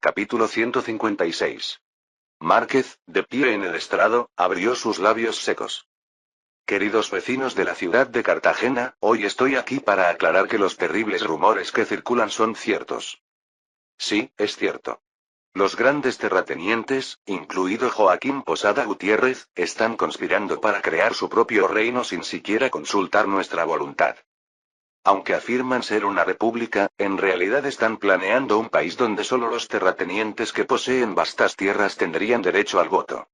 Capítulo 156. Márquez, de pie en el estrado, abrió sus labios secos. Queridos vecinos de la ciudad de Cartagena, hoy estoy aquí para aclarar que los terribles rumores que circulan son ciertos. Sí, es cierto. Los grandes terratenientes, incluido Joaquín Posada Gutiérrez, están conspirando para crear su propio reino sin siquiera consultar nuestra voluntad. Aunque afirman ser una república, en realidad están planeando un país donde solo los terratenientes que poseen vastas tierras tendrían derecho al voto.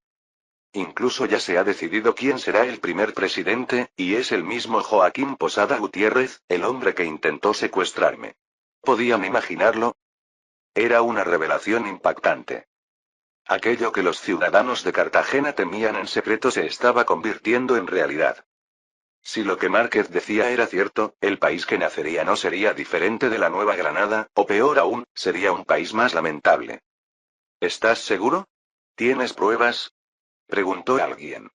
Incluso ya se ha decidido quién será el primer presidente, y es el mismo Joaquín Posada Gutiérrez, el hombre que intentó secuestrarme. ¿Podían imaginarlo? Era una revelación impactante. Aquello que los ciudadanos de Cartagena temían en secreto se estaba convirtiendo en realidad. Si lo que Márquez decía era cierto, el país que nacería no sería diferente de la Nueva Granada, o peor aún, sería un país más lamentable. ¿Estás seguro? ¿Tienes pruebas?, preguntó alguien.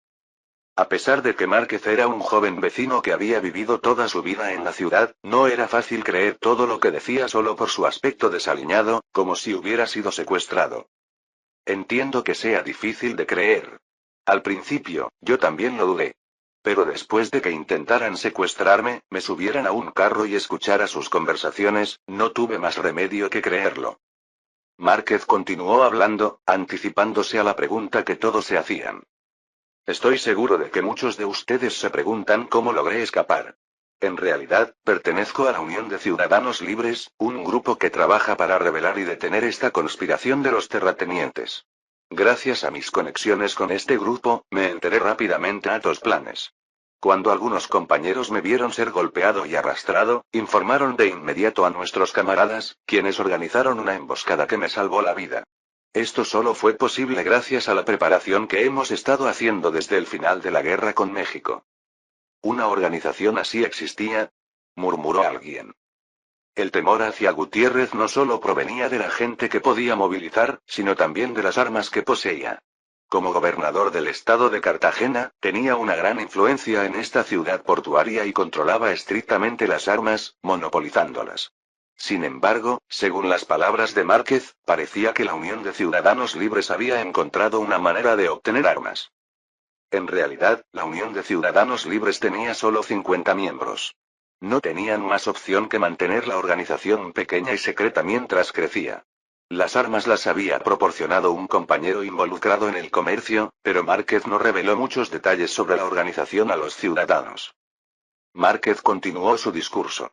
A pesar de que Márquez era un joven vecino que había vivido toda su vida en la ciudad, no era fácil creer todo lo que decía solo por su aspecto desaliñado, como si hubiera sido secuestrado. Entiendo que sea difícil de creer. Al principio, yo también lo dudé. Pero después de que intentaran secuestrarme, me subieran a un carro y escuchara sus conversaciones, no tuve más remedio que creerlo. Márquez continuó hablando, anticipándose a la pregunta que todos se hacían. Estoy seguro de que muchos de ustedes se preguntan cómo logré escapar. En realidad, pertenezco a la Unión de Ciudadanos Libres, un grupo que trabaja para revelar y detener esta conspiración de los terratenientes. Gracias a mis conexiones con este grupo, me enteré rápidamente de tus planes. Cuando algunos compañeros me vieron ser golpeado y arrastrado, informaron de inmediato a nuestros camaradas, quienes organizaron una emboscada que me salvó la vida. Esto solo fue posible gracias a la preparación que hemos estado haciendo desde el final de la guerra con México. ¿Una organización así existía?, murmuró alguien. El temor hacia Gutiérrez no solo provenía de la gente que podía movilizar, sino también de las armas que poseía. Como gobernador del estado de Cartagena, tenía una gran influencia en esta ciudad portuaria y controlaba estrictamente las armas, monopolizándolas. Sin embargo, según las palabras de Márquez, parecía que la Unión de Ciudadanos Libres había encontrado una manera de obtener armas. En realidad, la Unión de Ciudadanos Libres tenía solo 50 miembros. No tenían más opción que mantener la organización pequeña y secreta mientras crecía. Las armas las había proporcionado un compañero involucrado en el comercio, pero Márquez no reveló muchos detalles sobre la organización a los ciudadanos. Márquez continuó su discurso.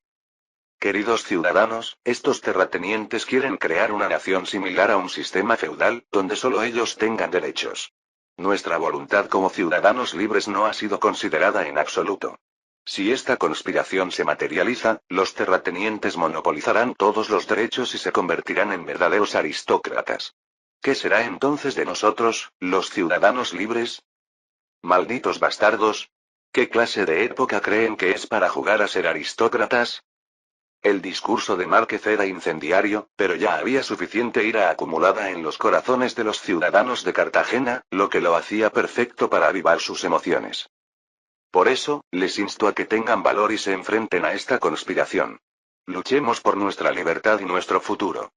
Queridos ciudadanos, estos terratenientes quieren crear una nación similar a un sistema feudal, donde solo ellos tengan derechos. Nuestra voluntad como ciudadanos libres no ha sido considerada en absoluto. Si esta conspiración se materializa, los terratenientes monopolizarán todos los derechos y se convertirán en verdaderos aristócratas. ¿Qué será entonces de nosotros, los ciudadanos libres? Malditos bastardos. ¿Qué clase de época creen que es para jugar a ser aristócratas? El discurso de Márquez era incendiario, pero ya había suficiente ira acumulada en los corazones de los ciudadanos de Cartagena, lo que lo hacía perfecto para avivar sus emociones. Por eso, les insto a que tengan valor y se enfrenten a esta conspiración. Luchemos por nuestra libertad y nuestro futuro.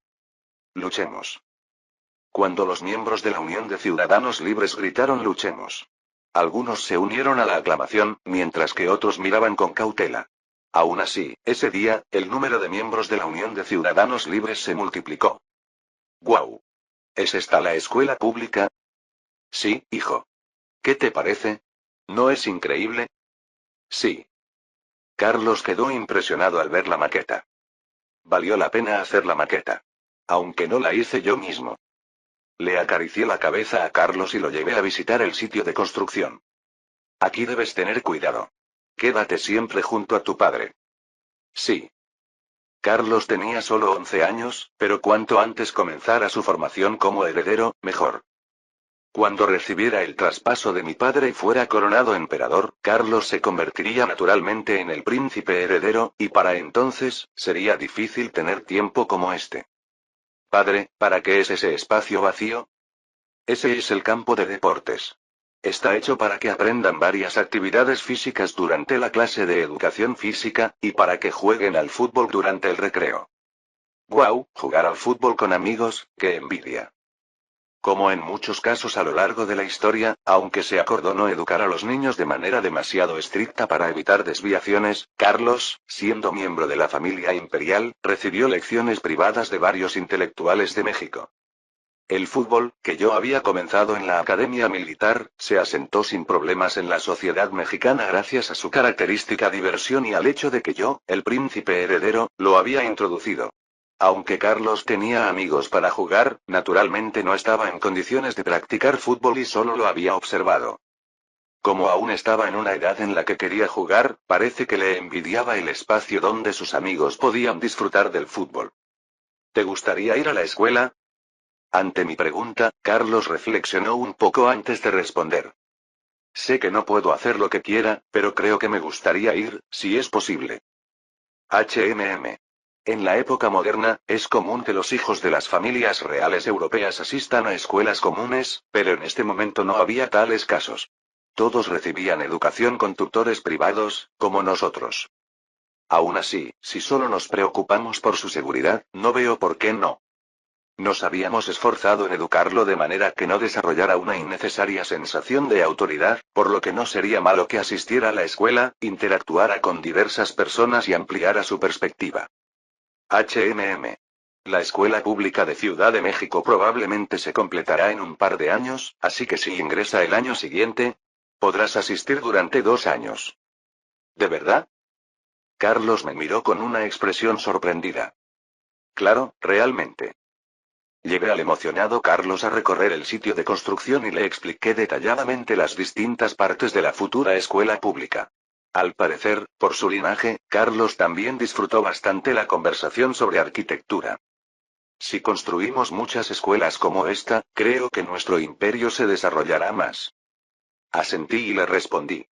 Luchemos. Cuando los miembros de la Unión de Ciudadanos Libres gritaron luchemos. Algunos se unieron a la aclamación, mientras que otros miraban con cautela. Aún así, ese día, el número de miembros de la Unión de Ciudadanos Libres se multiplicó. ¡Guau! ¿Es esta la escuela pública? Sí, hijo. ¿Qué te parece? ¿No es increíble? Sí. Carlos quedó impresionado al ver la maqueta. Valió la pena hacer la maqueta. Aunque no la hice yo mismo. Le acaricié la cabeza a Carlos y lo llevé a visitar el sitio de construcción. Aquí debes tener cuidado. Quédate siempre junto a tu padre. Sí. Carlos tenía solo 11 años, pero cuanto antes comenzara su formación como heredero, mejor. Cuando recibiera el traspaso de mi padre y fuera coronado emperador, Carlos se convertiría naturalmente en el príncipe heredero, y para entonces, sería difícil tener tiempo como este. Padre, ¿para qué es ese espacio vacío? Ese es el campo de deportes. Está hecho para que aprendan varias actividades físicas durante la clase de educación física, y para que jueguen al fútbol durante el recreo. Guau, jugar al fútbol con amigos, qué envidia. Como en muchos casos a lo largo de la historia, aunque se acordó no educar a los niños de manera demasiado estricta para evitar desviaciones, Carlos, siendo miembro de la familia imperial, recibió lecciones privadas de varios intelectuales de México. El fútbol, que yo había comenzado en la academia militar, se asentó sin problemas en la sociedad mexicana gracias a su característica diversión y al hecho de que yo, el príncipe heredero, lo había introducido. Aunque Carlos tenía amigos para jugar, naturalmente no estaba en condiciones de practicar fútbol y solo lo había observado. Como aún estaba en una edad en la que quería jugar, parece que le envidiaba el espacio donde sus amigos podían disfrutar del fútbol. ¿Te gustaría ir a la escuela? Ante mi pregunta, Carlos reflexionó un poco antes de responder. Sé que no puedo hacer lo que quiera, pero creo que me gustaría ir, si es posible. En la época moderna, es común que los hijos de las familias reales europeas asistan a escuelas comunes, pero en este momento no había tales casos. Todos recibían educación con tutores privados, como nosotros. Aún así, si solo nos preocupamos por su seguridad, no veo por qué no. Nos habíamos esforzado en educarlo de manera que no desarrollara una innecesaria sensación de autoridad, por lo que no sería malo que asistiera a la escuela, interactuara con diversas personas y ampliara su perspectiva. La escuela pública de Ciudad de México probablemente se completará en un par de años, así que si ingresa el año siguiente, podrás asistir durante 2 años. ¿De verdad? Carlos me miró con una expresión sorprendida. Claro, realmente. Llevé al emocionado Carlos a recorrer el sitio de construcción y le expliqué detalladamente las distintas partes de la futura escuela pública. Al parecer, por su linaje, Carlos también disfrutó bastante la conversación sobre arquitectura. Si construimos muchas escuelas como esta, creo que nuestro imperio se desarrollará más. Asentí y le respondí.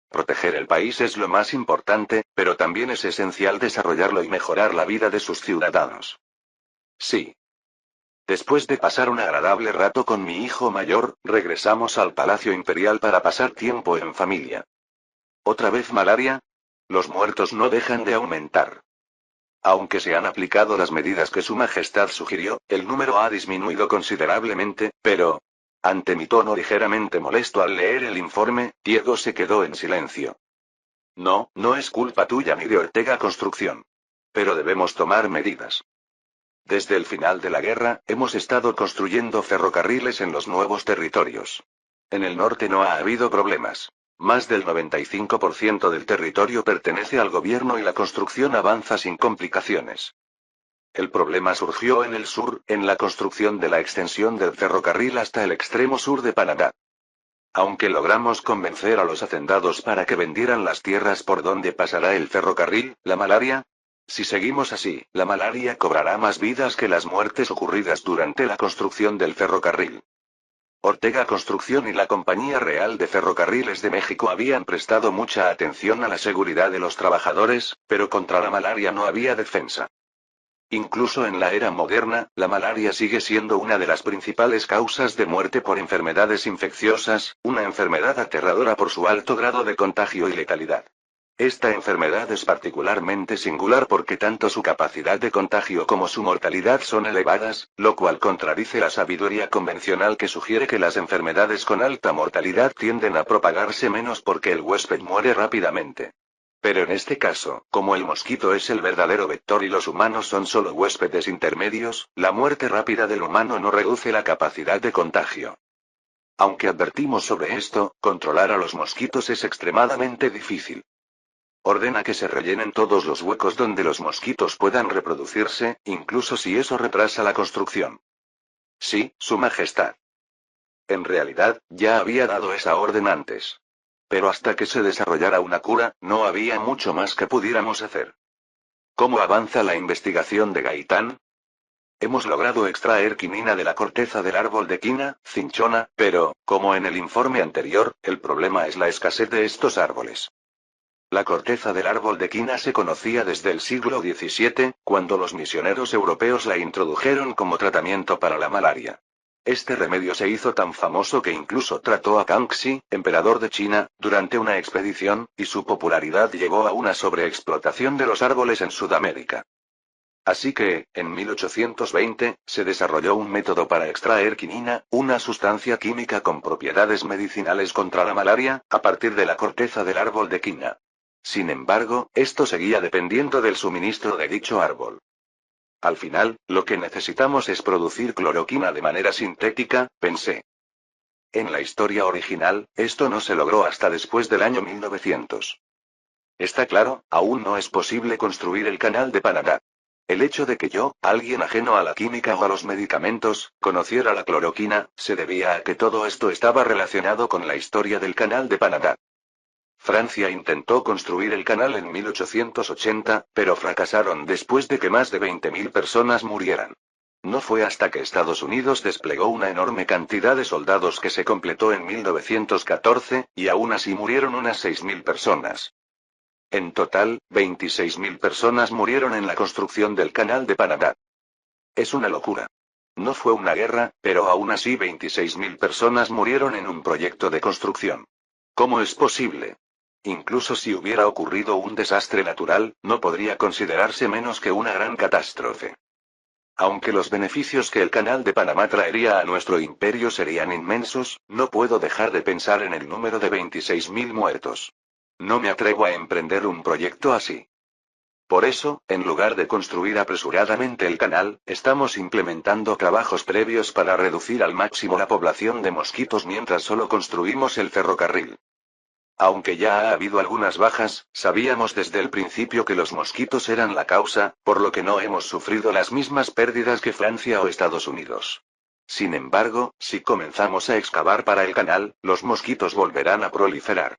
Proteger el país es lo más importante, pero también es esencial desarrollarlo y mejorar la vida de sus ciudadanos. Sí. Después de pasar un agradable rato con mi hijo mayor, regresamos al Palacio Imperial para pasar tiempo en familia. ¿Otra vez malaria? Los muertos no dejan de aumentar. Aunque se han aplicado las medidas que Su Majestad sugirió, el número ha disminuido considerablemente, pero... Ante mi tono ligeramente molesto al leer el informe, Diego se quedó en silencio. No, no es culpa tuya ni de Ortega Construcción. Pero debemos tomar medidas. Desde el final de la guerra, hemos estado construyendo ferrocarriles en los nuevos territorios. En el norte no ha habido problemas. Más del 95% del territorio pertenece al gobierno y la construcción avanza sin complicaciones. El problema surgió en el sur, en la construcción de la extensión del ferrocarril hasta el extremo sur de Panamá. Aunque logramos convencer a los hacendados para que vendieran las tierras por donde pasará el ferrocarril, la malaria, si seguimos así, la malaria cobrará más vidas que las muertes ocurridas durante la construcción del ferrocarril. Ortega Construcción y la Compañía Real de Ferrocarriles de México habían prestado mucha atención a la seguridad de los trabajadores, pero contra la malaria no había defensa. Incluso en la era moderna, la malaria sigue siendo una de las principales causas de muerte por enfermedades infecciosas, una enfermedad aterradora por su alto grado de contagio y letalidad. Esta enfermedad es particularmente singular porque tanto su capacidad de contagio como su mortalidad son elevadas, lo cual contradice la sabiduría convencional que sugiere que las enfermedades con alta mortalidad tienden a propagarse menos porque el huésped muere rápidamente. Pero en este caso, como el mosquito es el verdadero vector y los humanos son solo huéspedes intermedios, la muerte rápida del humano no reduce la capacidad de contagio. Aunque advertimos sobre esto, controlar a los mosquitos es extremadamente difícil. Ordena que se rellenen todos los huecos donde los mosquitos puedan reproducirse, incluso si eso retrasa la construcción. Sí, Su Majestad. En realidad, ya había dado esa orden antes. Pero hasta que se desarrollara una cura, no había mucho más que pudiéramos hacer. ¿Cómo avanza la investigación de Gaitán? Hemos logrado extraer quinina de la corteza del árbol de quina, cinchona, pero, como en el informe anterior, el problema es la escasez de estos árboles. La corteza del árbol de quina se conocía desde el siglo XVII, cuando los misioneros europeos la introdujeron como tratamiento para la malaria. Este remedio se hizo tan famoso que incluso trató a Kangxi, emperador de China, durante una expedición, y su popularidad llevó a una sobreexplotación de los árboles en Sudamérica. Así que, en 1820, se desarrolló un método para extraer quinina, una sustancia química con propiedades medicinales contra la malaria, a partir de la corteza del árbol de quina. Sin embargo, esto seguía dependiendo del suministro de dicho árbol. Al final, lo que necesitamos es producir cloroquina de manera sintética, pensé. En la historia original, esto no se logró hasta después del año 1900. Está claro, aún no es posible construir el canal de Panamá. El hecho de que yo, alguien ajeno a la química o a los medicamentos, conociera la cloroquina, se debía a que todo esto estaba relacionado con la historia del canal de Panamá. Francia intentó construir el canal en 1880, pero fracasaron después de que más de 20.000 personas murieran. No fue hasta que Estados Unidos desplegó una enorme cantidad de soldados que se completó en 1914, y aún así murieron unas 6.000 personas. En total, 26.000 personas murieron en la construcción del canal de Panamá. Es una locura. No fue una guerra, pero aún así 26.000 personas murieron en un proyecto de construcción. ¿Cómo es posible? Incluso si hubiera ocurrido un desastre natural, no podría considerarse menos que una gran catástrofe. Aunque los beneficios que el canal de Panamá traería a nuestro imperio serían inmensos, no puedo dejar de pensar en el número de 26.000 muertos. No me atrevo a emprender un proyecto así. Por eso, en lugar de construir apresuradamente el canal, estamos implementando trabajos previos para reducir al máximo la población de mosquitos mientras solo construimos el ferrocarril. Aunque ya ha habido algunas bajas, sabíamos desde el principio que los mosquitos eran la causa, por lo que no hemos sufrido las mismas pérdidas que Francia o Estados Unidos. Sin embargo, si comenzamos a excavar para el canal, los mosquitos volverán a proliferar.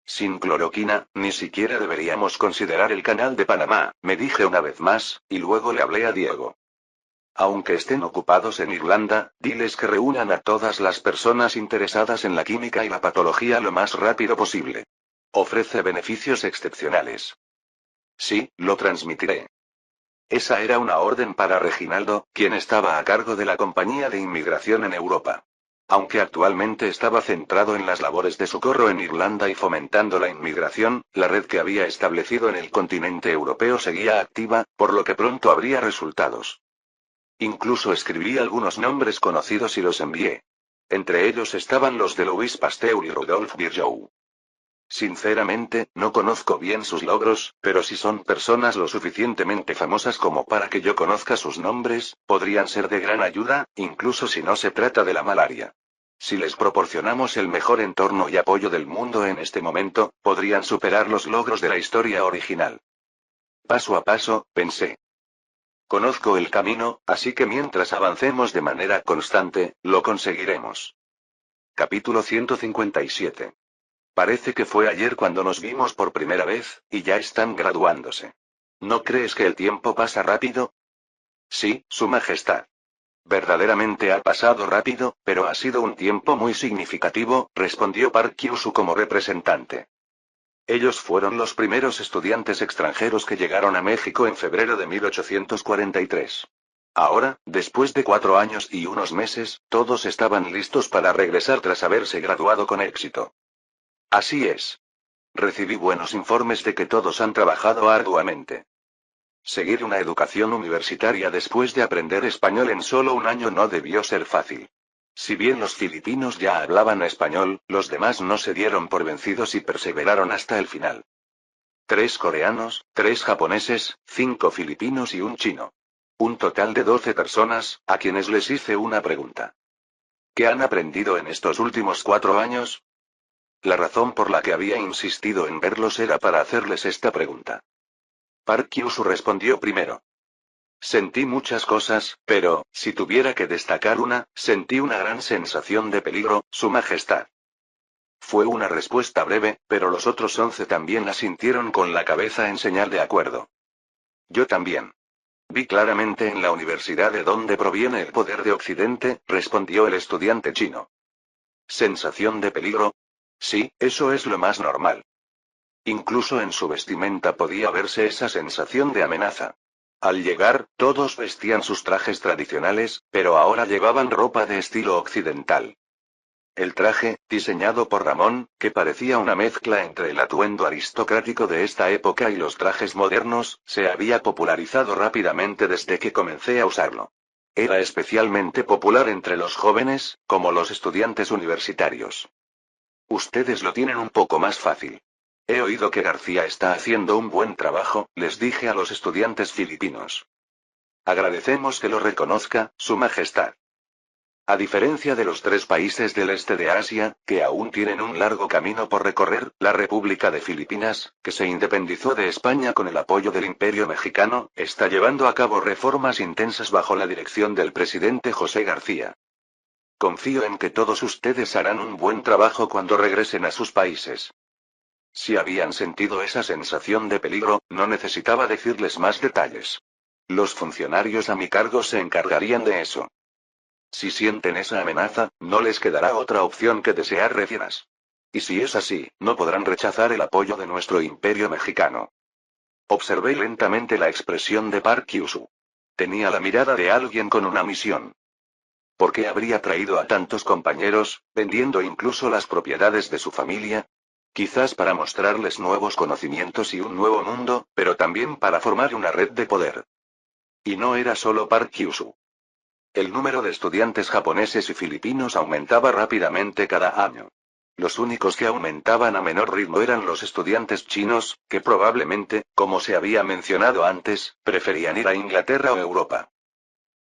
Sin cloroquina, ni siquiera deberíamos considerar el canal de Panamá, me dije una vez más, y luego le hablé a Diego. Aunque estén ocupados en Irlanda, diles que reúnan a todas las personas interesadas en la química y la patología lo más rápido posible. Ofrece beneficios excepcionales. Sí, lo transmitiré. Esa era una orden para Reginaldo, quien estaba a cargo de la compañía de inmigración en Europa. Aunque actualmente estaba centrado en las labores de socorro en Irlanda y fomentando la inmigración, la red que había establecido en el continente europeo seguía activa, por lo que pronto habría resultados. Incluso escribí algunos nombres conocidos y los envié. Entre ellos estaban los de Louis Pasteur y Rudolf Virchow. Sinceramente, no conozco bien sus logros, pero si son personas lo suficientemente famosas como para que yo conozca sus nombres, podrían ser de gran ayuda, incluso si no se trata de la malaria. Si les proporcionamos el mejor entorno y apoyo del mundo en este momento, podrían superar los logros de la historia original. Paso a paso, pensé. Conozco el camino, así que mientras avancemos de manera constante, lo conseguiremos. Capítulo 157. Parece que fue ayer cuando nos vimos por primera vez, y ya están graduándose. ¿No crees que el tiempo pasa rápido? Sí, Su Majestad. Verdaderamente ha pasado rápido, pero ha sido un tiempo muy significativo, respondió Park Kyushu como representante. Ellos fueron los primeros estudiantes extranjeros que llegaron a México en febrero de 1843. Ahora, después de 4 años y unos meses, todos estaban listos para regresar tras haberse graduado con éxito. Así es. Recibí buenos informes de que todos han trabajado arduamente. Seguir una educación universitaria después de aprender español en solo un año no debió ser fácil. Si bien los filipinos ya hablaban español, los demás no se dieron por vencidos y perseveraron hasta el final. 3 coreanos, 3 japoneses, 5 filipinos y un chino. Un total de 12 personas, a quienes les hice una pregunta. ¿Qué han aprendido en estos últimos 4 años? La razón por la que había insistido en verlos era para hacerles esta pregunta. Park Kyushu respondió primero. Sentí muchas cosas, pero, si tuviera que destacar una, sentí una gran sensación de peligro, Su Majestad. Fue una respuesta breve, pero los otros 11 también asintieron con la cabeza en señal de acuerdo. Yo también. Vi claramente en la universidad de dónde proviene el poder de Occidente, respondió el estudiante chino. ¿Sensación de peligro? Sí, eso es lo más normal. Incluso en su vestimenta podía verse esa sensación de amenaza. Al llegar, todos vestían sus trajes tradicionales, pero ahora llevaban ropa de estilo occidental. El traje, diseñado por Ramón, que parecía una mezcla entre el atuendo aristocrático de esta época y los trajes modernos, se había popularizado rápidamente desde que comencé a usarlo. Era especialmente popular entre los jóvenes, como los estudiantes universitarios. Ustedes lo tienen un poco más fácil. He oído que García está haciendo un buen trabajo, les dije a los estudiantes filipinos. Agradecemos que lo reconozca, Su Majestad. A diferencia de los 3 países del este de Asia, que aún tienen un largo camino por recorrer, la República de Filipinas, que se independizó de España con el apoyo del Imperio Mexicano, está llevando a cabo reformas intensas bajo la dirección del presidente José García. Confío en que todos ustedes harán un buen trabajo cuando regresen a sus países. Si habían sentido esa sensación de peligro, no necesitaba decirles más detalles. Los funcionarios a mi cargo se encargarían de eso. Si sienten esa amenaza, no les quedará otra opción que desear retiras. Y si es así, no podrán rechazar el apoyo de nuestro imperio mexicano. Observé lentamente la expresión de Park Kyushu. Tenía la mirada de alguien con una misión. ¿Por qué habría traído a tantos compañeros, vendiendo incluso las propiedades de su familia? Quizás para mostrarles nuevos conocimientos y un nuevo mundo, pero también para formar una red de poder. Y no era solo Park Kyushu. El número de estudiantes japoneses y filipinos aumentaba rápidamente cada año. Los únicos que aumentaban a menor ritmo eran los estudiantes chinos, que probablemente, como se había mencionado antes, preferían ir a Inglaterra o Europa.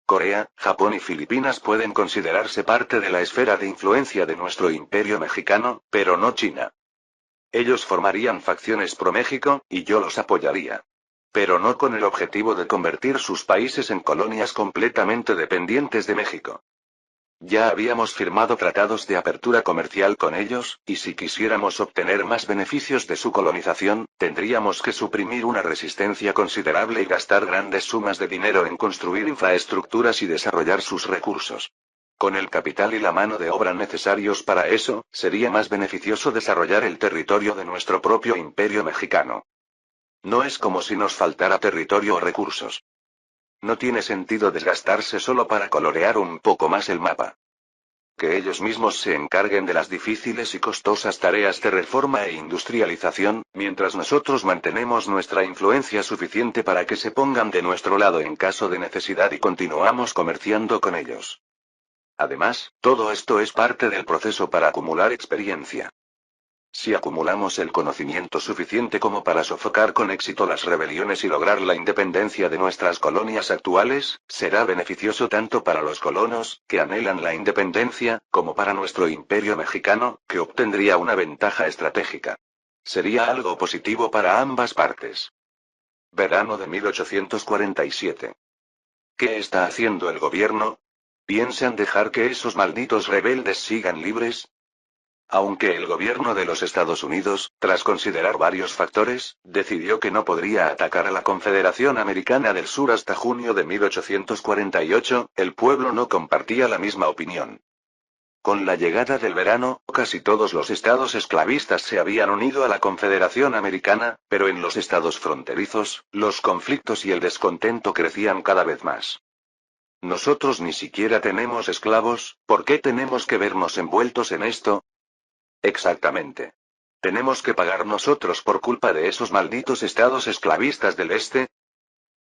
Corea, Japón y Filipinas pueden considerarse parte de la esfera de influencia de nuestro imperio mexicano, pero no China. Ellos formarían facciones pro-México, y yo los apoyaría. Pero no con el objetivo de convertir sus países en colonias completamente dependientes de México. Ya habíamos firmado tratados de apertura comercial con ellos, y si quisiéramos obtener más beneficios de su colonización, tendríamos que suprimir una resistencia considerable y gastar grandes sumas de dinero en construir infraestructuras y desarrollar sus recursos. Con el capital y la mano de obra necesarios para eso, sería más beneficioso desarrollar el territorio de nuestro propio imperio mexicano. No es como si nos faltara territorio o recursos. No tiene sentido desgastarse solo para colorear un poco más el mapa. Que ellos mismos se encarguen de las difíciles y costosas tareas de reforma e industrialización, mientras nosotros mantenemos nuestra influencia suficiente para que se pongan de nuestro lado en caso de necesidad y continuamos comerciando con ellos. Además, todo esto es parte del proceso para acumular experiencia. Si acumulamos el conocimiento suficiente como para sofocar con éxito las rebeliones y lograr la independencia de nuestras colonias actuales, será beneficioso tanto para los colonos, que anhelan la independencia, como para nuestro imperio mexicano, que obtendría una ventaja estratégica. Sería algo positivo para ambas partes. Verano de 1847. ¿Qué está haciendo el gobierno? ¿Piensan dejar que esos malditos rebeldes sigan libres? Aunque el gobierno de los Estados Unidos, tras considerar varios factores, decidió que no podría atacar a la Confederación Americana del Sur hasta junio de 1848, el pueblo no compartía la misma opinión. Con la llegada del verano, casi todos los estados esclavistas se habían unido a la Confederación Americana, pero en los estados fronterizos, los conflictos y el descontento crecían cada vez más. Nosotros ni siquiera tenemos esclavos, ¿por qué tenemos que vernos envueltos en esto? Exactamente. ¿Tenemos que pagar nosotros por culpa de esos malditos estados esclavistas del este?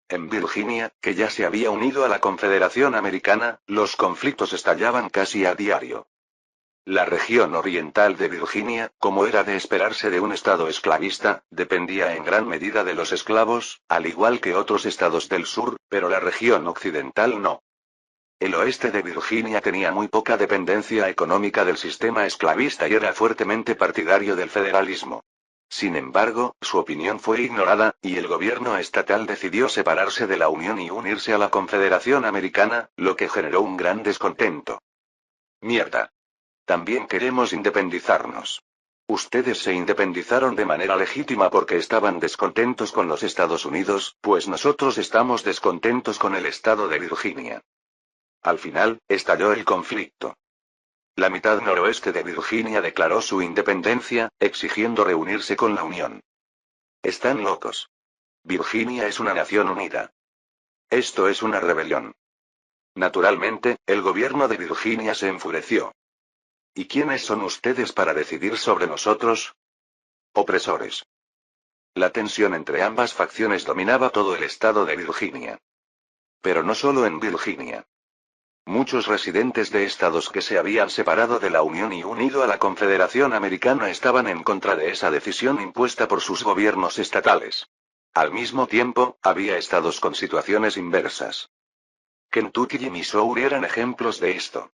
En Virginia, que ya se había unido a la Confederación Americana, los conflictos estallaban casi a diario. La región oriental de Virginia, como era de esperarse de un estado esclavista, dependía en gran medida de los esclavos, al igual que otros estados del sur, pero la región occidental no. El oeste de Virginia tenía muy poca dependencia económica del sistema esclavista y era fuertemente partidario del federalismo. Sin embargo, su opinión fue ignorada, y el gobierno estatal decidió separarse de la Unión y unirse a la Confederación Americana, lo que generó un gran descontento. Mierda. También queremos independizarnos. Ustedes se independizaron de manera legítima porque estaban descontentos con los Estados Unidos, pues nosotros estamos descontentos con el estado de Virginia. Al final, estalló el conflicto. La mitad noroeste de Virginia declaró su independencia, exigiendo reunirse con la Unión. Están locos. Virginia es una nación unida. Esto es una rebelión. Naturalmente, el gobierno de Virginia se enfureció. ¿Y quiénes son ustedes para decidir sobre nosotros? Opresores. La tensión entre ambas facciones dominaba todo el estado de Virginia. Pero no solo en Virginia. Muchos residentes de estados que se habían separado de la Unión y unido a la Confederación Americana estaban en contra de esa decisión impuesta por sus gobiernos estatales. Al mismo tiempo, había estados con situaciones inversas. Kentucky y Missouri eran ejemplos de esto.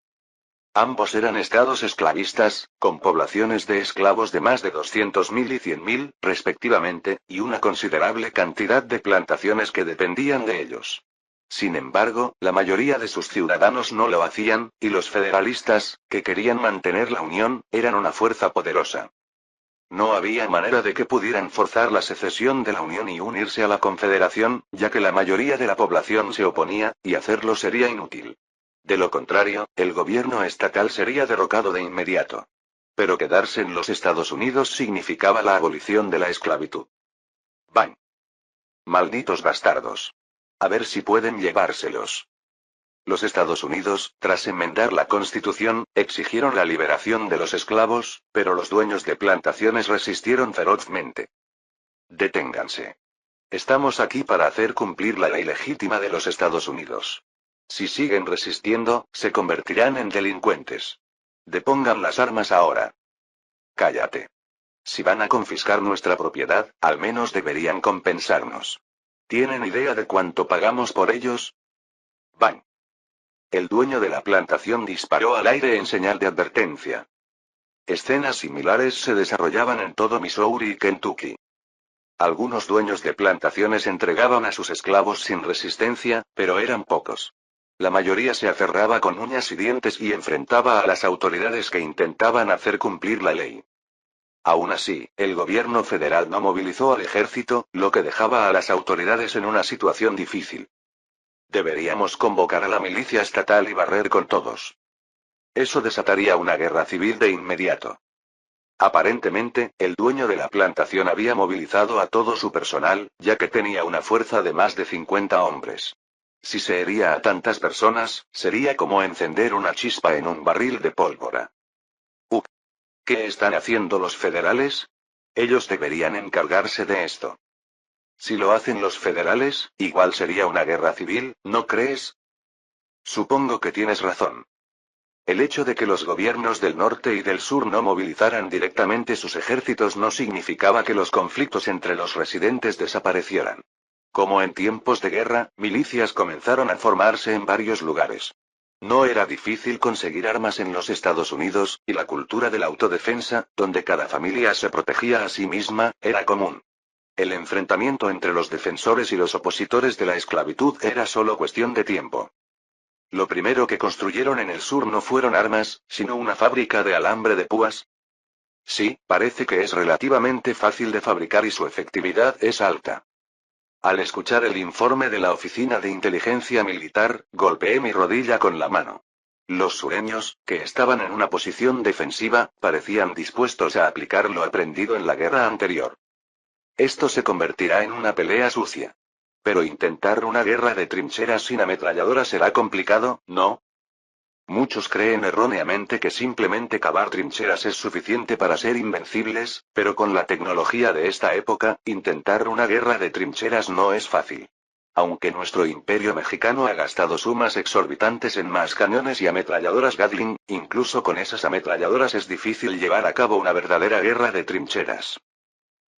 Ambos eran estados esclavistas, con poblaciones de esclavos de más de 200.000 y 100.000, respectivamente, y una considerable cantidad de plantaciones que dependían de ellos. Sin embargo, la mayoría de sus ciudadanos no lo hacían, y los federalistas, que querían mantener la unión, eran una fuerza poderosa. No había manera de que pudieran forzar la secesión de la Unión y unirse a la Confederación, ya que la mayoría de la población se oponía, y hacerlo sería inútil. De lo contrario, el gobierno estatal sería derrocado de inmediato. Pero quedarse en los Estados Unidos significaba la abolición de la esclavitud. ¡Bang! Malditos bastardos. A ver si pueden llevárselos. Los Estados Unidos, tras enmendar la Constitución, exigieron la liberación de los esclavos, pero los dueños de plantaciones resistieron ferozmente. Deténganse. Estamos aquí para hacer cumplir la ley legítima de los Estados Unidos. Si siguen resistiendo, se convertirán en delincuentes. Depongan las armas ahora. Cállate. Si van a confiscar nuestra propiedad, al menos deberían compensarnos. ¿Tienen idea de cuánto pagamos por ellos? ¡Bang! El dueño de la plantación disparó al aire en señal de advertencia. Escenas similares se desarrollaban en todo Missouri y Kentucky. Algunos dueños de plantaciones entregaban a sus esclavos sin resistencia, pero eran pocos. La mayoría se aferraba con uñas y dientes y enfrentaba a las autoridades que intentaban hacer cumplir la ley. Aún así, el gobierno federal no movilizó al ejército, lo que dejaba a las autoridades en una situación difícil. Deberíamos convocar a la milicia estatal y barrer con todos. Eso desataría una guerra civil de inmediato. Aparentemente, el dueño de la plantación había movilizado a todo su personal, ya que tenía una fuerza de más de 50 hombres. Si se hería a tantas personas, sería como encender una chispa en un barril de pólvora. ¿Qué están haciendo los federales? Ellos deberían encargarse de esto. Si lo hacen los federales, igual sería una guerra civil, ¿no crees? Supongo que tienes razón. El hecho de que los gobiernos del norte y del sur no movilizaran directamente sus ejércitos no significaba que los conflictos entre los residentes desaparecieran. Como en tiempos de guerra, milicias comenzaron a formarse en varios lugares. No era difícil conseguir armas en los Estados Unidos, y la cultura de la autodefensa, donde cada familia se protegía a sí misma, era común. El enfrentamiento entre los defensores y los opositores de la esclavitud era solo cuestión de tiempo. Lo primero que construyeron en el sur no fueron armas, sino una fábrica de alambre de púas. Sí, parece que es relativamente fácil de fabricar y su efectividad es alta. Al escuchar el informe de la Oficina de Inteligencia Militar, golpeé mi rodilla con la mano. Los sureños, que estaban en una posición defensiva, parecían dispuestos a aplicar lo aprendido en la guerra anterior. Esto se convertirá en una pelea sucia. Pero intentar una guerra de trincheras sin ametralladoras será complicado, ¿no? Muchos creen erróneamente que simplemente cavar trincheras es suficiente para ser invencibles, pero con la tecnología de esta época, intentar una guerra de trincheras no es fácil. Aunque nuestro imperio mexicano ha gastado sumas exorbitantes en más cañones y ametralladoras Gatling, incluso con esas ametralladoras es difícil llevar a cabo una verdadera guerra de trincheras.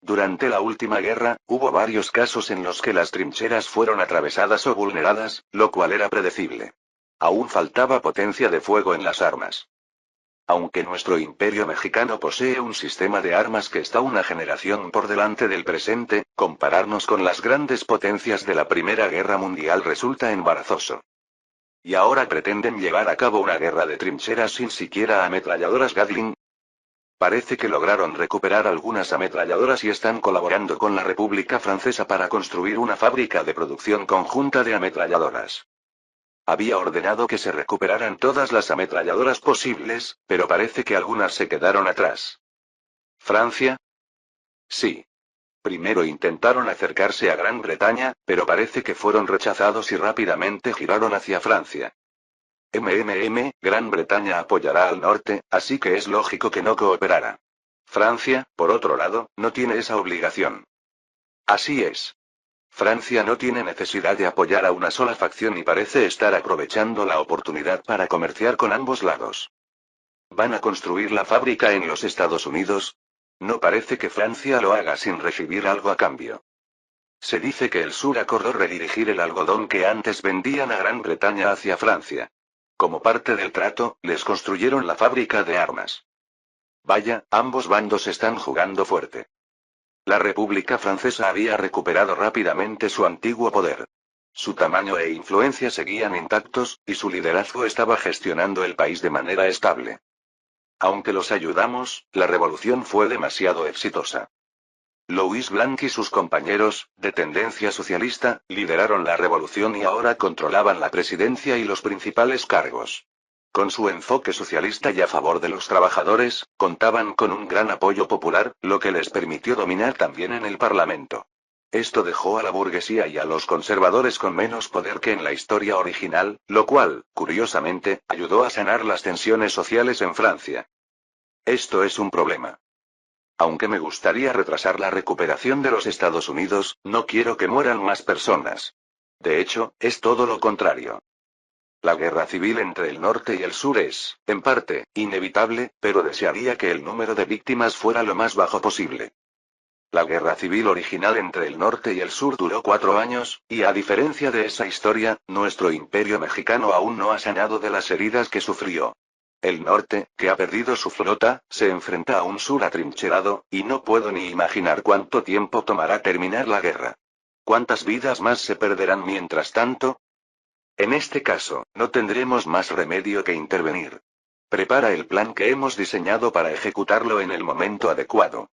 Durante la última guerra, hubo varios casos en los que las trincheras fueron atravesadas o vulneradas, lo cual era predecible. Aún faltaba potencia de fuego en las armas. Aunque nuestro imperio mexicano posee un sistema de armas que está una generación por delante del presente, compararnos con las grandes potencias de la Primera Guerra Mundial resulta embarazoso. ¿Y ahora pretenden llevar a cabo una guerra de trincheras sin siquiera ametralladoras Gatling? Parece que lograron recuperar algunas ametralladoras y están colaborando con la República Francesa para construir una fábrica de producción conjunta de ametralladoras. Había ordenado que se recuperaran todas las ametralladoras posibles, pero parece que algunas se quedaron atrás. ¿Francia? Sí. Primero intentaron acercarse a Gran Bretaña, pero parece que fueron rechazados y rápidamente giraron hacia Francia. Gran Bretaña apoyará al norte, así que es lógico que no cooperara. Francia, por otro lado, no tiene esa obligación. Así es. Francia no tiene necesidad de apoyar a una sola facción y parece estar aprovechando la oportunidad para comerciar con ambos lados. ¿Van a construir la fábrica en los Estados Unidos? No parece que Francia lo haga sin recibir algo a cambio. Se dice que el sur acordó redirigir el algodón que antes vendían a Gran Bretaña hacia Francia. Como parte del trato, les construyeron la fábrica de armas. Vaya, ambos bandos están jugando fuerte. La República Francesa había recuperado rápidamente su antiguo poder. Su tamaño e influencia seguían intactos, y su liderazgo estaba gestionando el país de manera estable. Aunque los ayudamos, la revolución fue demasiado exitosa. Louis Blanc y sus compañeros, de tendencia socialista, lideraron la revolución y ahora controlaban la presidencia y los principales cargos. Con su enfoque socialista y a favor de los trabajadores, contaban con un gran apoyo popular, lo que les permitió dominar también en el Parlamento. Esto dejó a la burguesía y a los conservadores con menos poder que en la historia original, lo cual, curiosamente, ayudó a sanar las tensiones sociales en Francia. Esto es un problema. Aunque me gustaría retrasar la recuperación de los Estados Unidos, no quiero que mueran más personas. De hecho, es todo lo contrario. La guerra civil entre el norte y el sur es, en parte, inevitable, pero desearía que el número de víctimas fuera lo más bajo posible. La guerra civil original entre el norte y el sur duró 4 años, y a diferencia de esa historia, nuestro imperio mexicano aún no ha sanado de las heridas que sufrió. El norte, que ha perdido su flota, se enfrenta a un sur atrincherado, y no puedo ni imaginar cuánto tiempo tomará terminar la guerra. ¿Cuántas vidas más se perderán mientras tanto? En este caso, no tendremos más remedio que intervenir. Prepara el plan que hemos diseñado para ejecutarlo en el momento adecuado.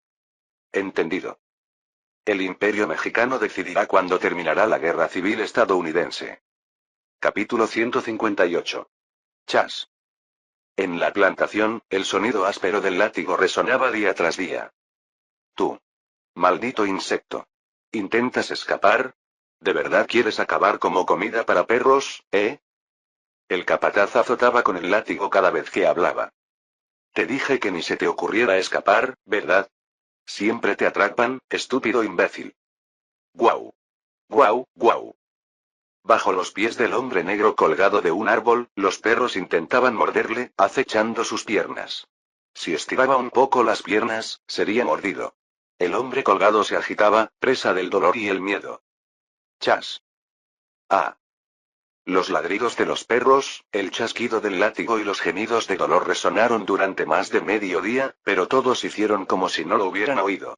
Entendido. El Imperio Mexicano decidirá cuándo terminará la Guerra Civil estadounidense. Capítulo 158. Chas. En la plantación, el sonido áspero del látigo resonaba día tras día. Tú. Maldito insecto. ¿Intentas escapar? ¿De verdad quieres acabar como comida para perros, eh? El capataz azotaba con el látigo cada vez que hablaba. Te dije que ni se te ocurriera escapar, ¿verdad? Siempre te atrapan, estúpido imbécil. Guau. Guau, guau. Bajo los pies del hombre negro colgado de un árbol, los perros intentaban morderle, acechando sus piernas. Si estiraba un poco las piernas, sería mordido. El hombre colgado se agitaba, presa del dolor y el miedo. Chas. Ah. Los ladridos de los perros, el chasquido del látigo y los gemidos de dolor resonaron durante más de medio día, pero todos hicieron como si no lo hubieran oído.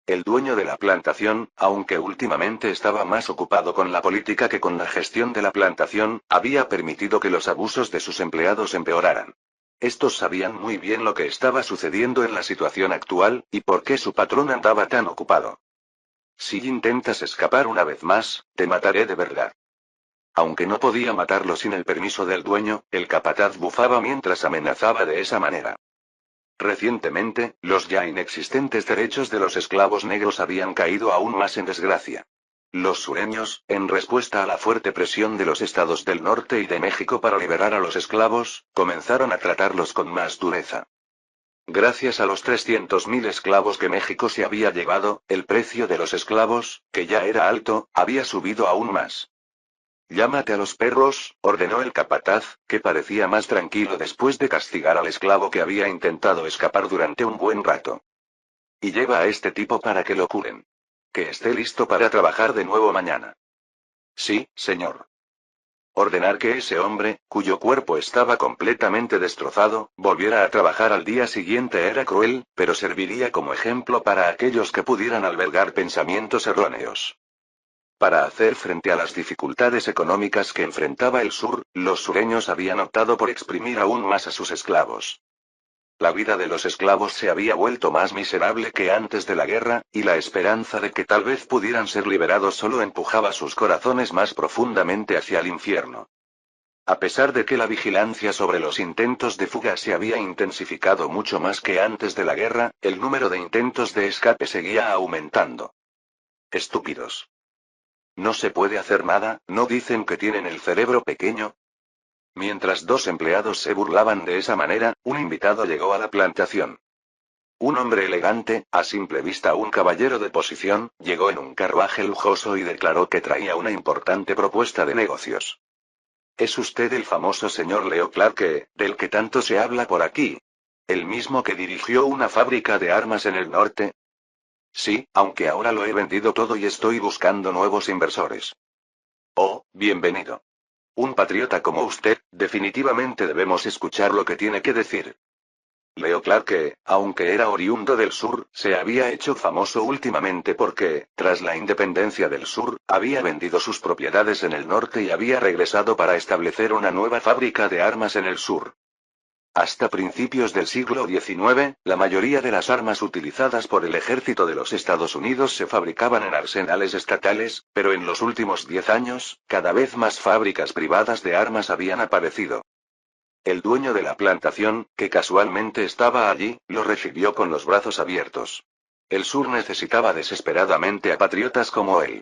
El dueño de la plantación, aunque últimamente estaba más ocupado con la política que con la gestión de la plantación, había permitido que los abusos de sus empleados empeoraran. Estos sabían muy bien lo que estaba sucediendo en la situación actual, y por qué su patrón andaba tan ocupado. Si intentas escapar una vez más, te mataré de verdad. Aunque no podía matarlo sin el permiso del dueño, el capataz bufaba mientras amenazaba de esa manera. Recientemente, los ya inexistentes derechos de los esclavos negros habían caído aún más en desgracia. Los sureños, en respuesta a la fuerte presión de los estados del norte y de México para liberar a los esclavos, comenzaron a tratarlos con más dureza. Gracias a los 300.000 esclavos que México se había llevado, el precio de los esclavos, que ya era alto, había subido aún más. Llámate a los perros, ordenó el capataz, que parecía más tranquilo después de castigar al esclavo que había intentado escapar durante un buen rato. Y lleva a este tipo para que lo curen. Que esté listo para trabajar de nuevo mañana. Sí, señor. Ordenar que ese hombre, cuyo cuerpo estaba completamente destrozado, volviera a trabajar al día siguiente era cruel, pero serviría como ejemplo para aquellos que pudieran albergar pensamientos erróneos. Para hacer frente a las dificultades económicas que enfrentaba el sur, los sureños habían optado por exprimir aún más a sus esclavos. La vida de los esclavos se había vuelto más miserable que antes de la guerra, y la esperanza de que tal vez pudieran ser liberados solo empujaba sus corazones más profundamente hacia el infierno. A pesar de que la vigilancia sobre los intentos de fuga se había intensificado mucho más que antes de la guerra, el número de intentos de escape seguía aumentando. Estúpidos. No se puede hacer nada, ¿no dicen que tienen el cerebro pequeño? Mientras dos empleados se burlaban de esa manera, un invitado llegó a la plantación. Un hombre elegante, a simple vista un caballero de posición, llegó en un carruaje lujoso y declaró que traía una importante propuesta de negocios. ¿Es usted el famoso señor Leo Clarke, del que tanto se habla por aquí? ¿El mismo que dirigió una fábrica de armas en el norte? Sí, aunque ahora lo he vendido todo y estoy buscando nuevos inversores. Oh, bienvenido. Un patriota como usted, definitivamente debemos escuchar lo que tiene que decir. Leo Clarke, aunque era oriundo del sur, se había hecho famoso últimamente porque, tras la independencia del sur, había vendido sus propiedades en el norte y había regresado para establecer una nueva fábrica de armas en el sur. Hasta principios del siglo XIX, la mayoría de las armas utilizadas por el ejército de los Estados Unidos se fabricaban en arsenales estatales, pero en los últimos 10 años, cada vez más fábricas privadas de armas habían aparecido. El dueño de la plantación, que casualmente estaba allí, lo recibió con los brazos abiertos. El sur necesitaba desesperadamente a patriotas como él.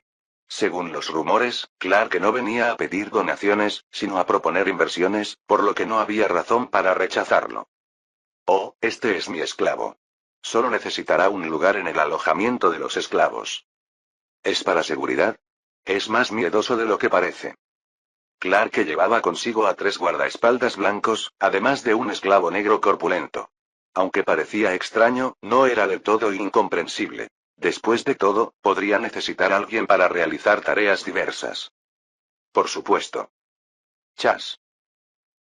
Según los rumores, Clarke no venía a pedir donaciones, sino a proponer inversiones, por lo que no había razón para rechazarlo. Oh, este es mi esclavo. Solo necesitará un lugar en el alojamiento de los esclavos. ¿Es para seguridad? Es más miedoso de lo que parece. Clarke llevaba consigo a 3 guardaespaldas blancos, además de un esclavo negro corpulento. Aunque parecía extraño, no era del todo incomprensible. Después de todo, podría necesitar a alguien para realizar tareas diversas. Por supuesto. Chas.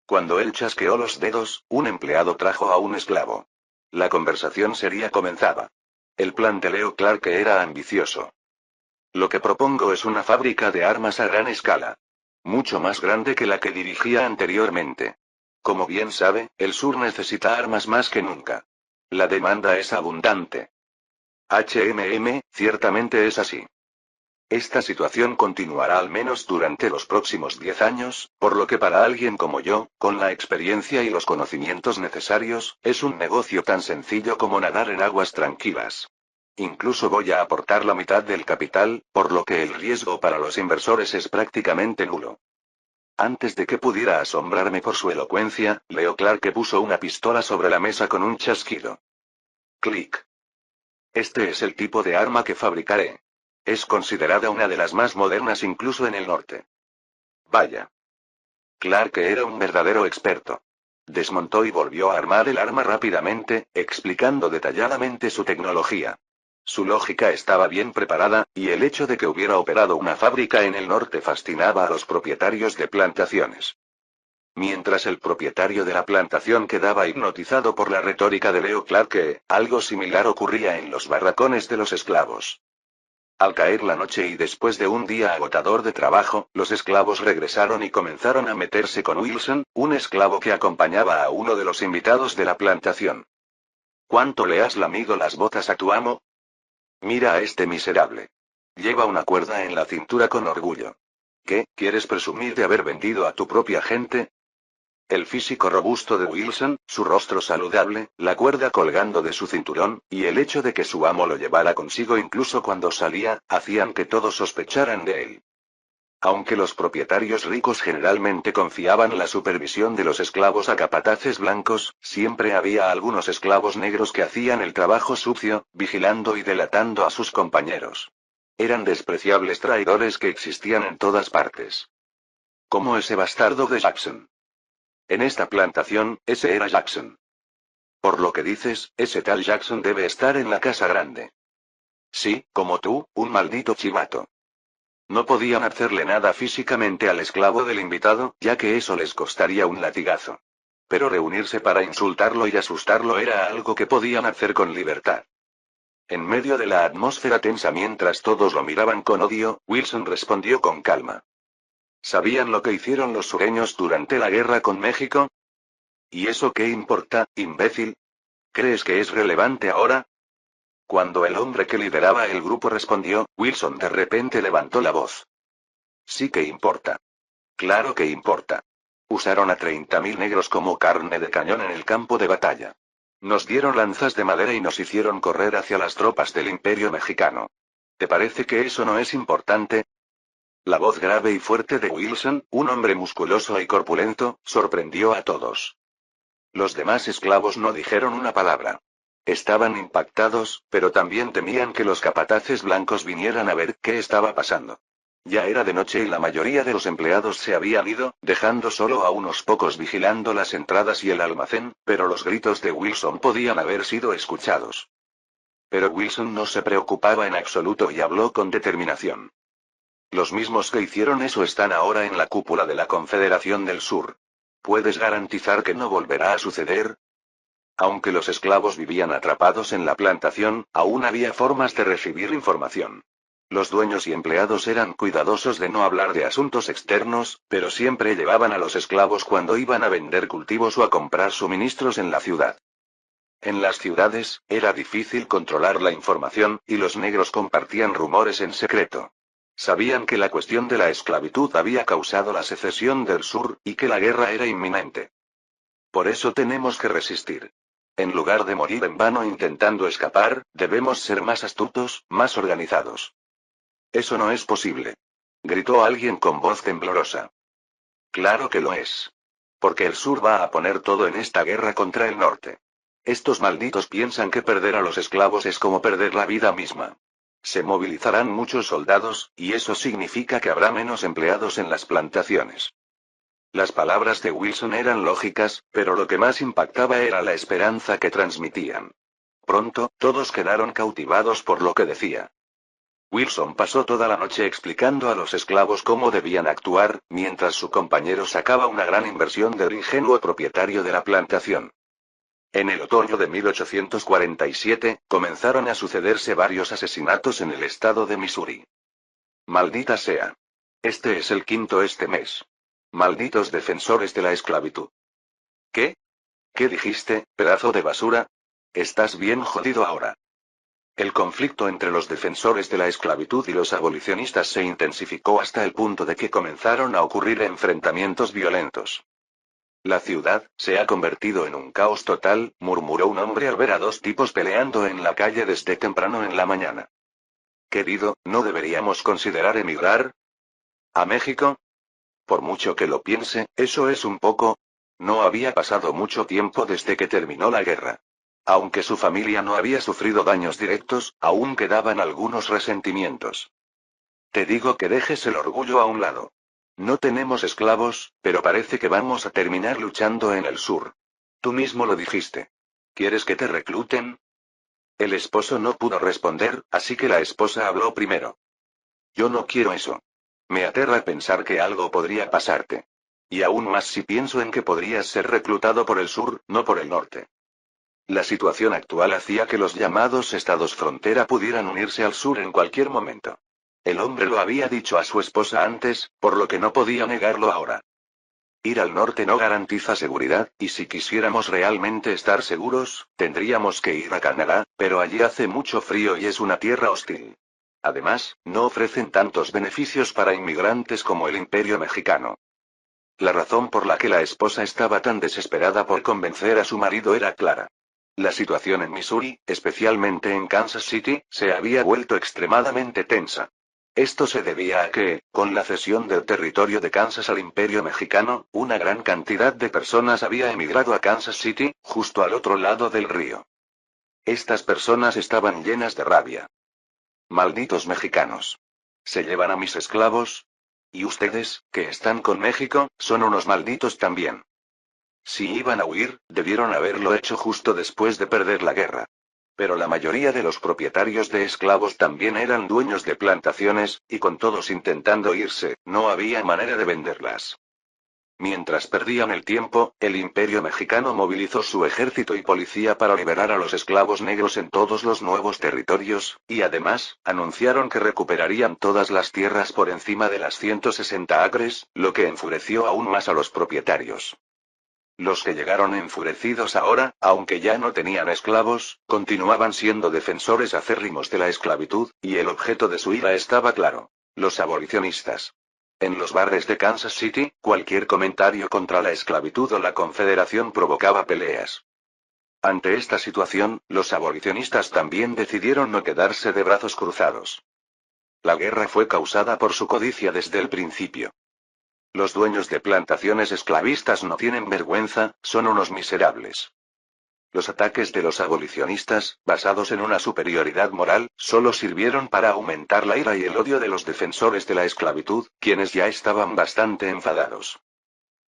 Cuando él chasqueó los dedos, un empleado trajo a un esclavo. La conversación seria comenzaba. El plan de Leo Clarke era ambicioso. Lo que propongo es una fábrica de armas a gran escala. Mucho más grande que la que dirigía anteriormente. Como bien sabe, el sur necesita armas más que nunca. La demanda es abundante. Ciertamente es así. Esta situación continuará al menos durante los próximos 10 años, por lo que para alguien como yo, con la experiencia y los conocimientos necesarios, es un negocio tan sencillo como nadar en aguas tranquilas. Incluso voy a aportar la mitad del capital, por lo que el riesgo para los inversores es prácticamente nulo. Antes de que pudiera asombrarme por su elocuencia, Leo Clarke puso una pistola sobre la mesa con un chasquido. Clic. Este es el tipo de arma que fabricaré. Es considerada una de las más modernas incluso en el norte. Vaya. Clarke era un verdadero experto. Desmontó y volvió a armar el arma rápidamente, explicando detalladamente su tecnología. Su lógica estaba bien preparada, y el hecho de que hubiera operado una fábrica en el norte fascinaba a los propietarios de plantaciones. Mientras el propietario de la plantación quedaba hipnotizado por la retórica de Leo Clarke, algo similar ocurría en los barracones de los esclavos. Al caer la noche y después de un día agotador de trabajo, los esclavos regresaron y comenzaron a meterse con Wilson, un esclavo que acompañaba a uno de los invitados de la plantación. ¿Cuánto le has lamido las botas a tu amo? Mira a este miserable. Lleva una cuerda en la cintura con orgullo. ¿Qué, quieres presumir de haber vendido a tu propia gente? El físico robusto de Wilson, su rostro saludable, la cuerda colgando de su cinturón, y el hecho de que su amo lo llevara consigo incluso cuando salía, hacían que todos sospecharan de él. Aunque los propietarios ricos generalmente confiaban la supervisión de los esclavos a capataces blancos, siempre había algunos esclavos negros que hacían el trabajo sucio, vigilando y delatando a sus compañeros. Eran despreciables traidores que existían en todas partes. Como ese bastardo de Jackson. En esta plantación, ese era Jackson. Por lo que dices, ese tal Jackson debe estar en la casa grande. Sí, como tú, un maldito chivato. No podían hacerle nada físicamente al esclavo del invitado, ya que eso les costaría un latigazo. Pero reunirse para insultarlo y asustarlo era algo que podían hacer con libertad. En medio de la atmósfera tensa mientras todos lo miraban con odio, Wilson respondió con calma. ¿Sabían lo que hicieron los sureños durante la guerra con México? ¿Y eso qué importa, imbécil? ¿Crees que es relevante ahora? Cuando el hombre que lideraba el grupo respondió, Wilson de repente levantó la voz. Sí que importa. Claro que importa. Usaron a 30.000 negros como carne de cañón en el campo de batalla. Nos dieron lanzas de madera y nos hicieron correr hacia las tropas del Imperio Mexicano. ¿Te parece que eso no es importante? La voz grave y fuerte de Wilson, un hombre musculoso y corpulento, sorprendió a todos. Los demás esclavos no dijeron una palabra. Estaban impactados, pero también temían que los capataces blancos vinieran a ver qué estaba pasando. Ya era de noche y la mayoría de los empleados se habían ido, dejando solo a unos pocos vigilando las entradas y el almacén, pero los gritos de Wilson podían haber sido escuchados. Pero Wilson no se preocupaba en absoluto y habló con determinación. Los mismos que hicieron eso están ahora en la cúpula de la Confederación del Sur. ¿Puedes garantizar que no volverá a suceder? Aunque los esclavos vivían atrapados en la plantación, aún había formas de recibir información. Los dueños y empleados eran cuidadosos de no hablar de asuntos externos, pero siempre llevaban a los esclavos cuando iban a vender cultivos o a comprar suministros en la ciudad. En las ciudades, era difícil controlar la información, y los negros compartían rumores en secreto. Sabían que la cuestión de la esclavitud había causado la secesión del sur, y que la guerra era inminente. Por eso tenemos que resistir. En lugar de morir en vano intentando escapar, debemos ser más astutos, más organizados. Eso no es posible. Gritó alguien con voz temblorosa. Claro que lo es. Porque el sur va a poner todo en esta guerra contra el norte. Estos malditos piensan que perder a los esclavos es como perder la vida misma. Se movilizarán muchos soldados, y eso significa que habrá menos empleados en las plantaciones. Las palabras de Wilson eran lógicas, pero lo que más impactaba era la esperanza que transmitían. Pronto, todos quedaron cautivados por lo que decía. Wilson pasó toda la noche explicando a los esclavos cómo debían actuar, mientras su compañero sacaba una gran inversión del ingenuo propietario de la plantación. En el otoño de 1847, comenzaron a sucederse varios asesinatos en el estado de Missouri. Maldita sea. Este es el quinto este mes. Malditos defensores de la esclavitud. ¿Qué? ¿Qué dijiste, pedazo de basura? Estás bien jodido ahora. El conflicto entre los defensores de la esclavitud y los abolicionistas se intensificó hasta el punto de que comenzaron a ocurrir enfrentamientos violentos. La ciudad se ha convertido en un caos total, murmuró un hombre al ver a dos tipos peleando en la calle desde temprano en la mañana. Querido, ¿no deberíamos considerar emigrar? ¿A México? Por mucho que lo piense, eso es un poco. No había pasado mucho tiempo desde que terminó la guerra. Aunque su familia no había sufrido daños directos, aún quedaban algunos resentimientos. Te digo que dejes el orgullo a un lado. No tenemos esclavos, pero parece que vamos a terminar luchando en el sur. Tú mismo lo dijiste. ¿Quieres que te recluten? El esposo no pudo responder, así que la esposa habló primero. Yo no quiero eso. Me aterra pensar que algo podría pasarte. Y aún más si pienso en que podrías ser reclutado por el sur, no por el norte. La situación actual hacía que los llamados estados frontera pudieran unirse al sur en cualquier momento. El hombre lo había dicho a su esposa antes, por lo que no podía negarlo ahora. Ir al norte no garantiza seguridad, y si quisiéramos realmente estar seguros, tendríamos que ir a Canadá, pero allí hace mucho frío y es una tierra hostil. Además, no ofrecen tantos beneficios para inmigrantes como el Imperio Mexicano. La razón por la que la esposa estaba tan desesperada por convencer a su marido era clara. La situación en Missouri, especialmente en Kansas City, se había vuelto extremadamente tensa. Esto se debía a que, con la cesión del territorio de Kansas al Imperio Mexicano, una gran cantidad de personas había emigrado a Kansas City, justo al otro lado del río. Estas personas estaban llenas de rabia. Malditos mexicanos. ¿Se llevan a mis esclavos? Y ustedes, que están con México, son unos malditos también. Si iban a huir, debieron haberlo hecho justo después de perder la guerra. Pero la mayoría de los propietarios de esclavos también eran dueños de plantaciones, y con todos intentando irse, no había manera de venderlas. Mientras perdían el tiempo, el Imperio Mexicano movilizó su ejército y policía para liberar a los esclavos negros en todos los nuevos territorios, y además, anunciaron que recuperarían todas las tierras por encima de las 160 acres, lo que enfureció aún más a los propietarios. Los que llegaron enfurecidos ahora, aunque ya no tenían esclavos, continuaban siendo defensores acérrimos de la esclavitud, y el objeto de su ira estaba claro: los abolicionistas. En los bares de Kansas City, cualquier comentario contra la esclavitud o la Confederación provocaba peleas. Ante esta situación, los abolicionistas también decidieron no quedarse de brazos cruzados. La guerra fue causada por su codicia desde el principio. Los dueños de plantaciones esclavistas no tienen vergüenza, son unos miserables. Los ataques de los abolicionistas, basados en una superioridad moral, solo sirvieron para aumentar la ira y el odio de los defensores de la esclavitud, quienes ya estaban bastante enfadados.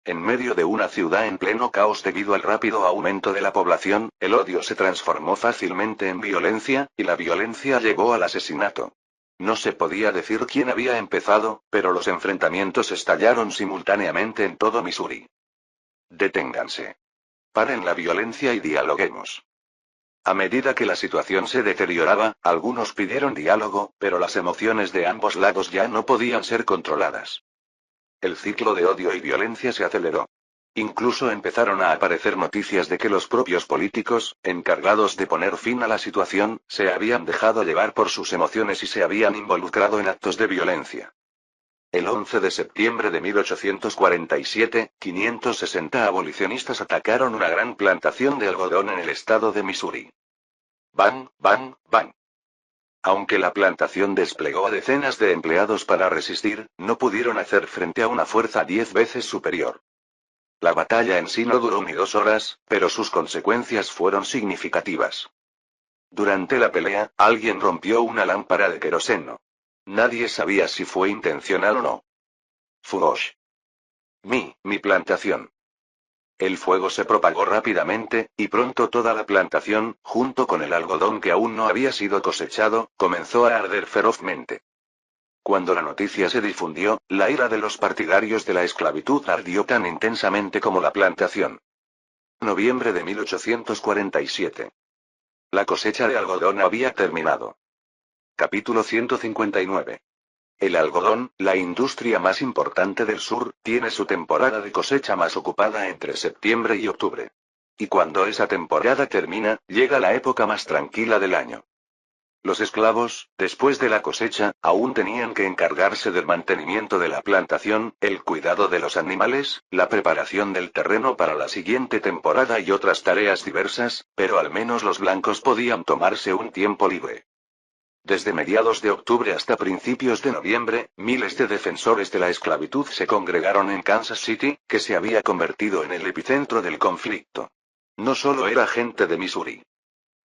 En medio de una ciudad en pleno caos debido al rápido aumento de la población, el odio se transformó fácilmente en violencia, y la violencia llegó al asesinato. No se podía decir quién había empezado, pero los enfrentamientos estallaron simultáneamente en todo Missouri. Deténganse. Paren la violencia y dialoguemos. A medida que la situación se deterioraba, algunos pidieron diálogo, pero las emociones de ambos lados ya no podían ser controladas. El ciclo de odio y violencia se aceleró. Incluso empezaron a aparecer noticias de que los propios políticos, encargados de poner fin a la situación, se habían dejado llevar por sus emociones y se habían involucrado en actos de violencia. El 11 de septiembre de 1847, 560 abolicionistas atacaron una gran plantación de algodón en el estado de Missouri. ¡Bang, bang, bang! Aunque la plantación desplegó a decenas de empleados para resistir, no pudieron hacer frente a una fuerza 10 veces superior. La batalla en sí no duró ni 2 horas, pero sus consecuencias fueron significativas. Durante la pelea, alguien rompió una lámpara de queroseno. Nadie sabía si fue intencional o no. Fuosh. Mi plantación. El fuego se propagó rápidamente, y pronto toda la plantación, junto con el algodón que aún no había sido cosechado, comenzó a arder ferozmente. Cuando la noticia se difundió, la ira de los partidarios de la esclavitud ardió tan intensamente como la plantación. Noviembre de 1847. La cosecha de algodón había terminado. Capítulo 159. El algodón, la industria más importante del sur, tiene su temporada de cosecha más ocupada entre septiembre y octubre. Y cuando esa temporada termina, llega la época más tranquila del año. Los esclavos, después de la cosecha, aún tenían que encargarse del mantenimiento de la plantación, el cuidado de los animales, la preparación del terreno para la siguiente temporada y otras tareas diversas, pero al menos los blancos podían tomarse un tiempo libre. Desde mediados de octubre hasta principios de noviembre, miles de defensores de la esclavitud se congregaron en Kansas City, que se había convertido en el epicentro del conflicto. No solo era gente de Missouri.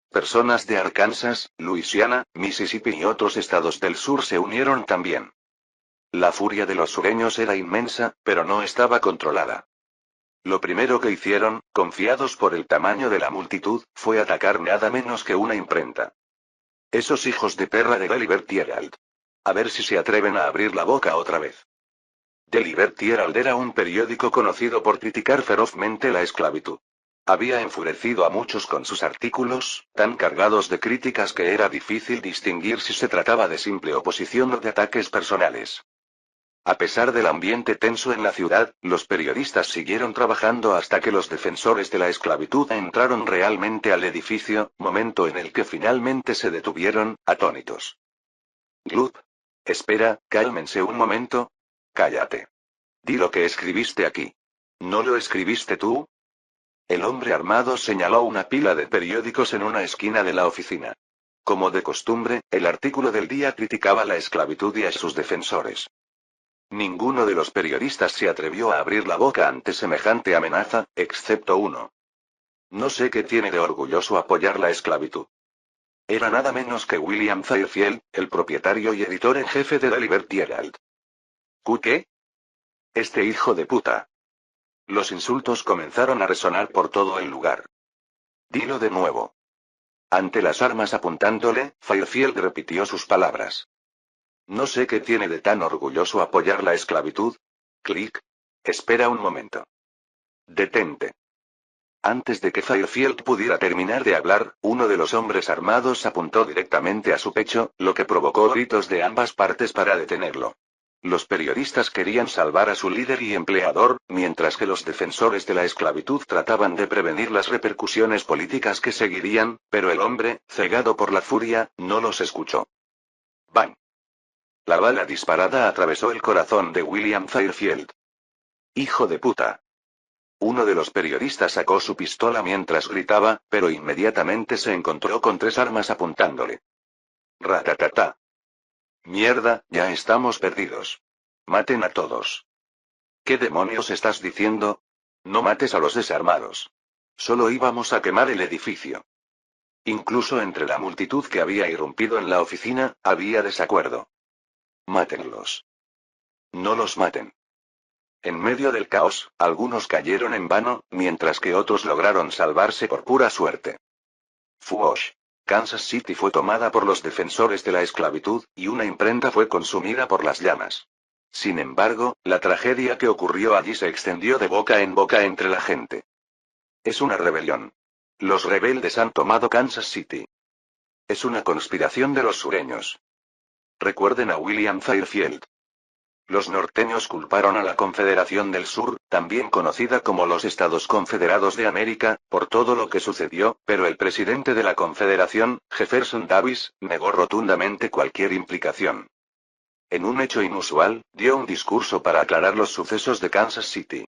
Personas de Arkansas, Luisiana, Mississippi y otros estados del sur se unieron también. La furia de los sureños era inmensa, pero no estaba controlada. Lo primero que hicieron, confiados por el tamaño de la multitud, fue atacar nada menos que una imprenta. Esos hijos de perra de The Liberty Herald. A ver si se atreven a abrir la boca otra vez. The Liberty Herald era un periódico conocido por criticar ferozmente la esclavitud. Había enfurecido a muchos con sus artículos, tan cargados de críticas que era difícil distinguir si se trataba de simple oposición o de ataques personales. A pesar del ambiente tenso en la ciudad, los periodistas siguieron trabajando hasta que los defensores de la esclavitud entraron realmente al edificio, momento en el que finalmente se detuvieron, atónitos. Glup. Espera, cálmense un momento. Cállate. Di lo que escribiste aquí. ¿No lo escribiste tú? El hombre armado señaló una pila de periódicos en una esquina de la oficina. Como de costumbre, el artículo del día criticaba la esclavitud y a sus defensores. Ninguno de los periodistas se atrevió a abrir la boca ante semejante amenaza, excepto uno. No sé qué tiene de orgulloso apoyar la esclavitud. Era nada menos que William Fairfield, el propietario y editor en jefe de The Liberty Herald. ¿Qué? Este hijo de puta. Los insultos comenzaron a resonar por todo el lugar. Dilo de nuevo. Ante las armas apuntándole, Fairfield repitió sus palabras. No sé qué tiene de tan orgulloso apoyar la esclavitud. Clic. Espera un momento. Detente. Antes de que Fairfield pudiera terminar de hablar, uno de los hombres armados apuntó directamente a su pecho, lo que provocó gritos de ambas partes para detenerlo. Los periodistas querían salvar a su líder y empleador, mientras que los defensores de la esclavitud trataban de prevenir las repercusiones políticas que seguirían, pero el hombre, cegado por la furia, no los escuchó. ¡Bang! La bala disparada atravesó el corazón de William Fairfield. ¡Hijo de puta! Uno de los periodistas sacó su pistola mientras gritaba, pero inmediatamente se encontró con 3 armas apuntándole. Ratatata. Mierda, ya estamos perdidos. Maten a todos. ¿Qué demonios estás diciendo? No mates a los desarmados. Solo íbamos a quemar el edificio. Incluso entre la multitud que había irrumpido en la oficina, había desacuerdo. Mátenlos. No los maten. En medio del caos, algunos cayeron en vano, mientras que otros lograron salvarse por pura suerte. Fuosh. Kansas City fue tomada por los defensores de la esclavitud, y una imprenta fue consumida por las llamas. Sin embargo, la tragedia que ocurrió allí se extendió de boca en boca entre la gente. Es una rebelión. Los rebeldes han tomado Kansas City. Es una conspiración de los sureños. Recuerden a William Fairfield. Los norteños culparon a la Confederación del Sur, también conocida como los Estados Confederados de América, por todo lo que sucedió, pero el presidente de la Confederación, Jefferson Davis, negó rotundamente cualquier implicación. En un hecho inusual, dio un discurso para aclarar los sucesos de Kansas City.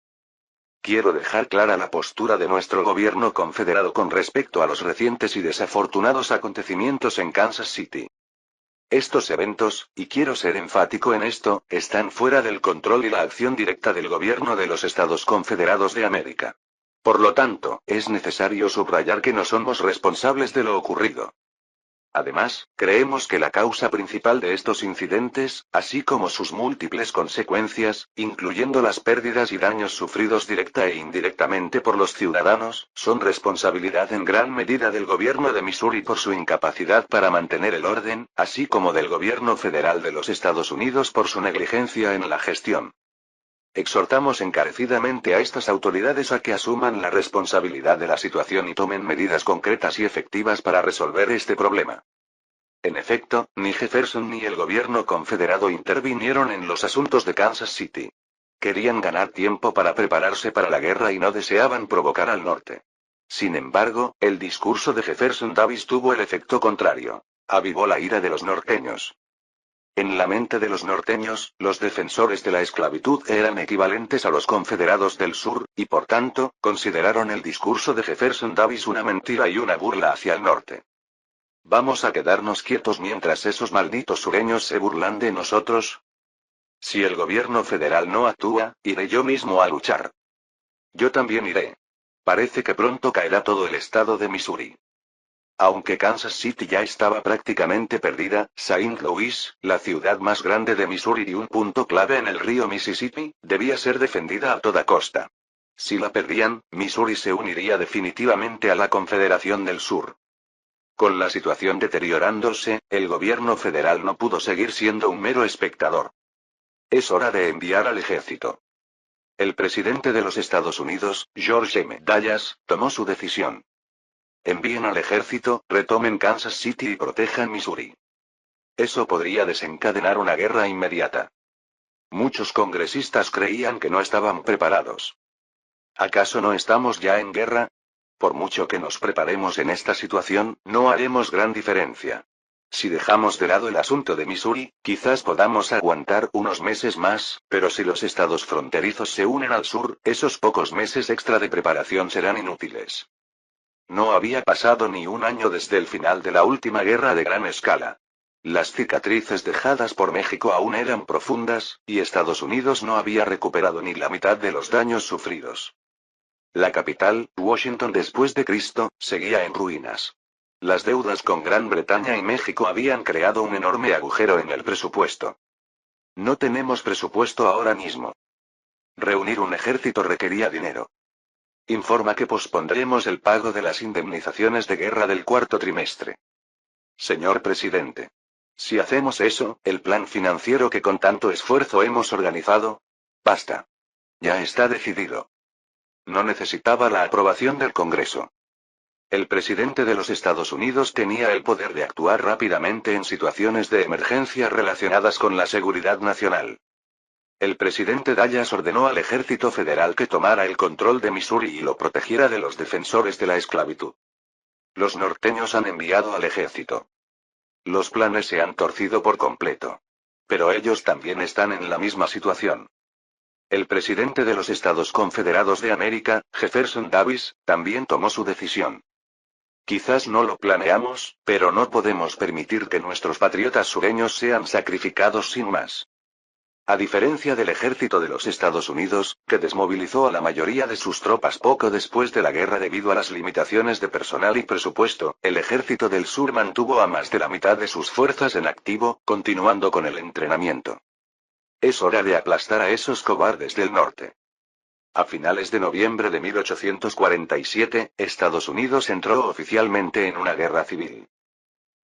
Quiero dejar clara la postura de nuestro gobierno confederado con respecto a los recientes y desafortunados acontecimientos en Kansas City. Estos eventos, y quiero ser enfático en esto, están fuera del control y la acción directa del gobierno de los Estados Confederados de América. Por lo tanto, es necesario subrayar que no somos responsables de lo ocurrido. Además, creemos que la causa principal de estos incidentes, así como sus múltiples consecuencias, incluyendo las pérdidas y daños sufridos directa e indirectamente por los ciudadanos, son responsabilidad en gran medida del gobierno de Missouri por su incapacidad para mantener el orden, así como del gobierno federal de los Estados Unidos por su negligencia en la gestión. Exhortamos encarecidamente a estas autoridades a que asuman la responsabilidad de la situación y tomen medidas concretas y efectivas para resolver este problema. En efecto, ni Jefferson ni el gobierno confederado intervinieron en los asuntos de Kansas City. Querían ganar tiempo para prepararse para la guerra y no deseaban provocar al norte. Sin embargo, el discurso de Jefferson Davis tuvo el efecto contrario. Avivó la ira de los norteños. En la mente de los norteños, los defensores de la esclavitud eran equivalentes a los confederados del sur, y por tanto, consideraron el discurso de Jefferson Davis una mentira y una burla hacia el norte. ¿Vamos a quedarnos quietos mientras esos malditos sureños se burlan de nosotros? Si el gobierno federal no actúa, iré yo mismo a luchar. Yo también iré. Parece que pronto caerá todo el estado de Missouri. Aunque Kansas City ya estaba prácticamente perdida, Saint Louis, la ciudad más grande de Missouri y un punto clave en el río Mississippi, debía ser defendida a toda costa. Si la perdían, Missouri se uniría definitivamente a la Confederación del Sur. Con la situación deteriorándose, el gobierno federal no pudo seguir siendo un mero espectador. Es hora de enviar al ejército. El presidente de los Estados Unidos, George M. Dallas, tomó su decisión. Envíen al ejército, retomen Kansas City y protejan Missouri. Eso podría desencadenar una guerra inmediata. Muchos congresistas creían que no estaban preparados. ¿Acaso no estamos ya en guerra? Por mucho que nos preparemos en esta situación, no haremos gran diferencia. Si dejamos de lado el asunto de Missouri, quizás podamos aguantar unos meses más, pero si los estados fronterizos se unen al sur, esos pocos meses extra de preparación serán inútiles. No había pasado ni un año desde el final de la última guerra de gran escala. Las cicatrices dejadas por México aún eran profundas, y Estados Unidos no había recuperado ni la mitad de los daños sufridos. La capital, Washington después de Cristo, seguía en ruinas. Las deudas con Gran Bretaña y México habían creado un enorme agujero en el presupuesto. No tenemos presupuesto ahora mismo. Reunir un ejército requería dinero. Informa que pospondremos el pago de las indemnizaciones de guerra del cuarto trimestre. Señor presidente. Si hacemos eso, el plan financiero que con tanto esfuerzo hemos organizado. Basta. Ya está decidido. No necesitaba la aprobación del Congreso. El presidente de los Estados Unidos tenía el poder de actuar rápidamente en situaciones de emergencia relacionadas con la seguridad nacional. El presidente Dallas ordenó al ejército federal que tomara el control de Missouri y lo protegiera de los defensores de la esclavitud. Los norteños han enviado al ejército. Los planes se han torcido por completo. Pero ellos también están en la misma situación. El presidente de los Estados Confederados de América, Jefferson Davis, también tomó su decisión. Quizás no lo planeamos, pero no podemos permitir que nuestros patriotas sureños sean sacrificados sin más. A diferencia del ejército de los Estados Unidos, que desmovilizó a la mayoría de sus tropas poco después de la guerra debido a las limitaciones de personal y presupuesto, el ejército del sur mantuvo a más de la mitad de sus fuerzas en activo, continuando con el entrenamiento. Es hora de aplastar a esos cobardes del norte. A finales de noviembre de 1847, Estados Unidos entró oficialmente en una guerra civil.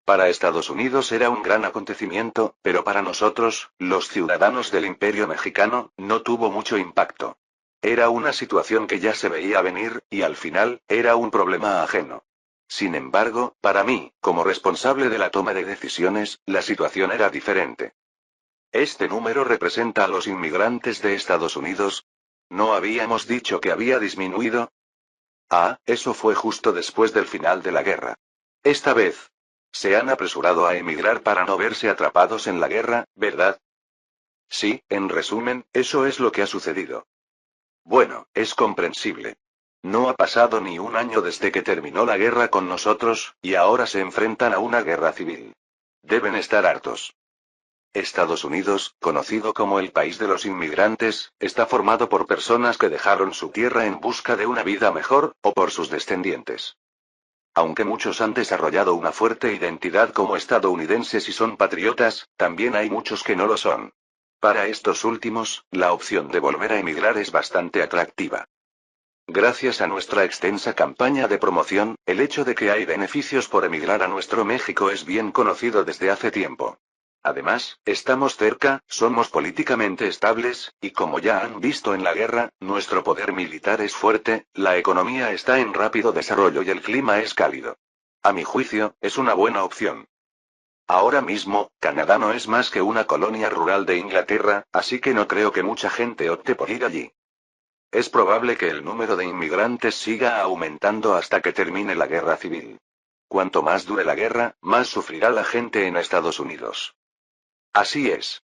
Para Estados Unidos era un gran acontecimiento, pero para nosotros, los ciudadanos del Imperio Mexicano, no tuvo mucho impacto. Era una situación que ya se veía venir, y al final, era un problema ajeno. Sin embargo, para mí, como responsable de la toma de decisiones, la situación era diferente. Este número representa a los inmigrantes de Estados Unidos. ¿No habíamos dicho que había disminuido? Ah, eso fue justo después del final de la guerra. Esta vez, se han apresurado a emigrar para no verse atrapados en la guerra, ¿verdad? Sí, en resumen, eso es lo que ha sucedido. Bueno, es comprensible. No ha pasado ni un año desde que terminó la guerra con nosotros, y ahora se enfrentan a una guerra civil. Deben estar hartos. Estados Unidos, conocido como el país de los inmigrantes, está formado por personas que dejaron su tierra en busca de una vida mejor, o por sus descendientes. Aunque muchos han desarrollado una fuerte identidad como estadounidenses y son patriotas, también hay muchos que no lo son. Para estos últimos, la opción de volver a emigrar es bastante atractiva. Gracias a nuestra extensa campaña de promoción, el hecho de que hay beneficios por emigrar a nuestro México es bien conocido desde hace tiempo. Además, estamos cerca, somos políticamente estables, y como ya han visto en la guerra, nuestro poder militar es fuerte, la economía está en rápido desarrollo y el clima es cálido. A mi juicio, es una buena opción. Ahora mismo, Canadá no es más que una colonia rural de Inglaterra, así que no creo que mucha gente opte por ir allí. Es probable que el número de inmigrantes siga aumentando hasta que termine la guerra civil. Cuanto más dure la guerra, más sufrirá la gente en Estados Unidos. Así es.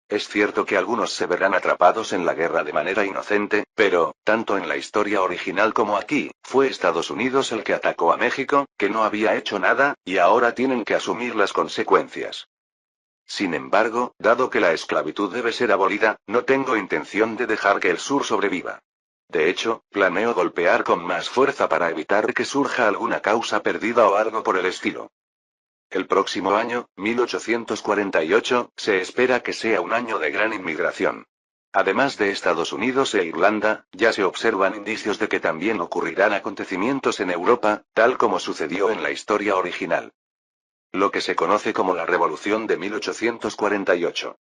Es cierto que algunos se verán atrapados en la guerra de manera inocente, pero, tanto en la historia original como aquí, fue Estados Unidos el que atacó a México, que no había hecho nada, y ahora tienen que asumir las consecuencias. Sin embargo, dado que la esclavitud debe ser abolida, no tengo intención de dejar que el sur sobreviva. De hecho, planeo golpear con más fuerza para evitar que surja alguna causa perdida o algo por el estilo. El próximo año, 1848, se espera que sea un año de gran inmigración. Además de Estados Unidos e Irlanda, ya se observan indicios de que también ocurrirán acontecimientos en Europa, tal como sucedió en la historia original. Lo que se conoce como la Revolución de 1848.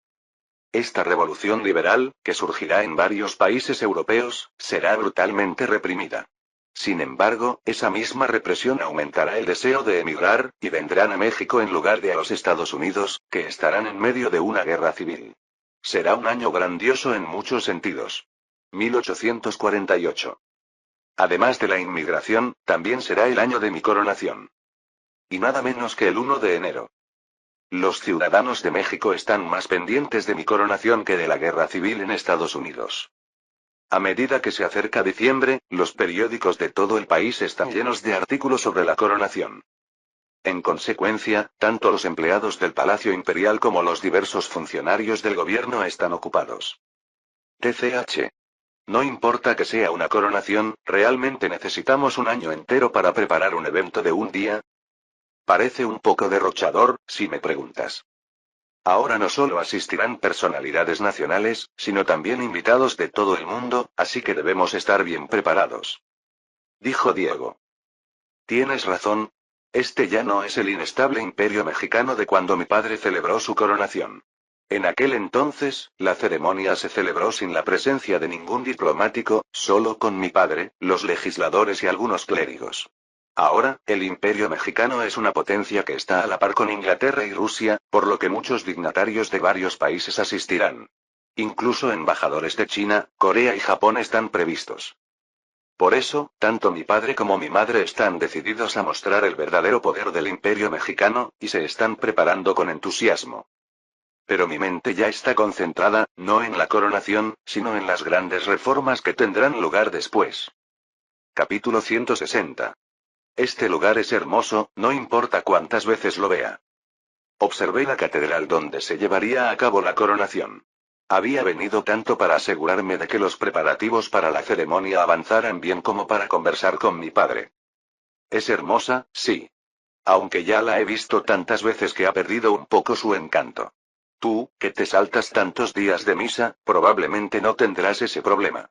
Esta revolución liberal, que surgirá en varios países europeos, será brutalmente reprimida. Sin embargo, esa misma represión aumentará el deseo de emigrar, y vendrán a México en lugar de a los Estados Unidos, que estarán en medio de una guerra civil. Será un año grandioso en muchos sentidos. 1848. Además de la inmigración, también será el año de mi coronación. Y nada menos que el 1 de enero. Los ciudadanos de México están más pendientes de mi coronación que de la guerra civil en Estados Unidos. A medida que se acerca diciembre, los periódicos de todo el país están llenos de artículos sobre la coronación. En consecuencia, tanto los empleados del Palacio Imperial como los diversos funcionarios del gobierno están ocupados. TCH. No importa que sea una coronación, ¿realmente necesitamos un año entero para preparar un evento de un día? Parece un poco derrochador, si me preguntas. Ahora no solo asistirán personalidades nacionales, sino también invitados de todo el mundo, así que debemos estar bien preparados. Dijo Diego. Tienes razón. Este ya no es el inestable imperio mexicano de cuando mi padre celebró su coronación. En aquel entonces, la ceremonia se celebró sin la presencia de ningún diplomático, solo con mi padre, los legisladores y algunos clérigos. Ahora, el imperio mexicano es una potencia que está a la par con Inglaterra y Rusia, por lo que muchos dignatarios de varios países asistirán. Incluso embajadores de China, Corea y Japón están previstos. Por eso, tanto mi padre como mi madre están decididos a mostrar el verdadero poder del imperio mexicano, y se están preparando con entusiasmo. Pero mi mente ya está concentrada, no en la coronación, sino en las grandes reformas que tendrán lugar después. Capítulo 160. Este lugar es hermoso, no importa cuántas veces lo vea. Observé la catedral donde se llevaría a cabo la coronación. Había venido tanto para asegurarme de que los preparativos para la ceremonia avanzaran bien como para conversar con mi padre. Es hermosa, sí. Aunque ya la he visto tantas veces que ha perdido un poco su encanto. Tú, que te saltas tantos días de misa, probablemente no tendrás ese problema.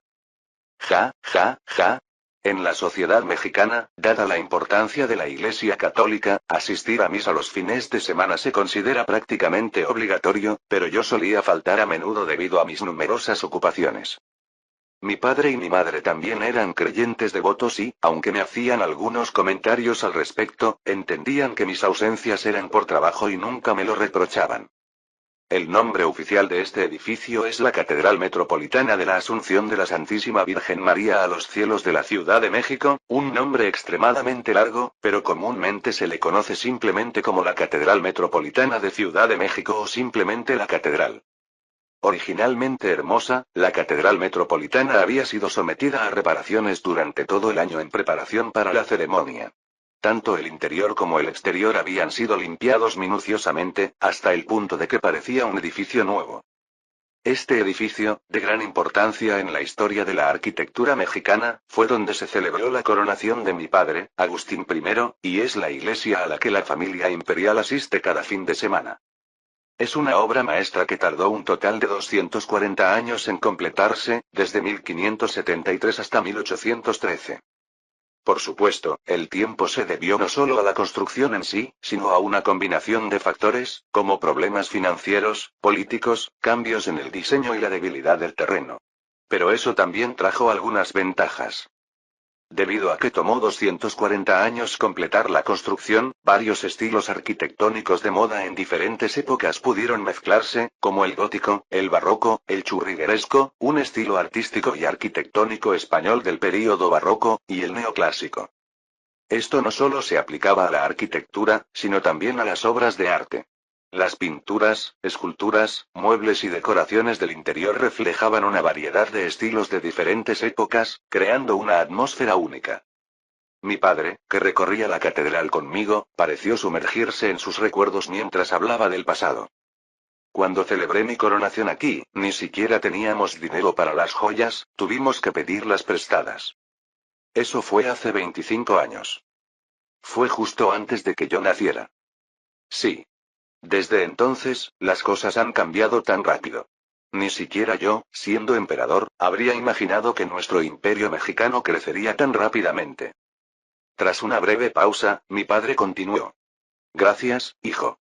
Ja, ja, ja. En la sociedad mexicana, dada la importancia de la Iglesia Católica, asistir a misa los fines de semana se considera prácticamente obligatorio, pero yo solía faltar a menudo debido a mis numerosas ocupaciones. Mi padre y mi madre también eran creyentes devotos y, aunque me hacían algunos comentarios al respecto, entendían que mis ausencias eran por trabajo y nunca me lo reprochaban. El nombre oficial de este edificio es la Catedral Metropolitana de la Asunción de la Santísima Virgen María a los Cielos de la Ciudad de México, un nombre extremadamente largo, pero comúnmente se le conoce simplemente como la Catedral Metropolitana de Ciudad de México o simplemente la Catedral. Originalmente hermosa, la Catedral Metropolitana había sido sometida a reparaciones durante todo el año en preparación para la ceremonia. Tanto el interior como el exterior habían sido limpiados minuciosamente, hasta el punto de que parecía un edificio nuevo. Este edificio, de gran importancia en la historia de la arquitectura mexicana, fue donde se celebró la coronación de mi padre, Agustín I, y es la iglesia a la que la familia imperial asiste cada fin de semana. Es una obra maestra que tardó un total de 240 años en completarse, desde 1573 hasta 1813. Por supuesto, el tiempo se debió no solo a la construcción en sí, sino a una combinación de factores, como problemas financieros, políticos, cambios en el diseño y la debilidad del terreno. Pero eso también trajo algunas ventajas. Debido a que tomó 240 años completar la construcción, varios estilos arquitectónicos de moda en diferentes épocas pudieron mezclarse, como el gótico, el barroco, el churrigueresco, un estilo artístico y arquitectónico español del período barroco, y el neoclásico. Esto no solo se aplicaba a la arquitectura, sino también a las obras de arte. Las pinturas, esculturas, muebles y decoraciones del interior reflejaban una variedad de estilos de diferentes épocas, creando una atmósfera única. Mi padre, que recorría la catedral conmigo, pareció sumergirse en sus recuerdos mientras hablaba del pasado. Cuando celebré mi coronación aquí, ni siquiera teníamos dinero para las joyas, tuvimos que pedirlas prestadas. Eso fue hace 25 años. Fue justo antes de que yo naciera. Sí. Desde entonces, las cosas han cambiado tan rápido. Ni siquiera yo, siendo emperador, habría imaginado que nuestro imperio mexicano crecería tan rápidamente. Tras una breve pausa, mi padre continuó. Gracias, hijo.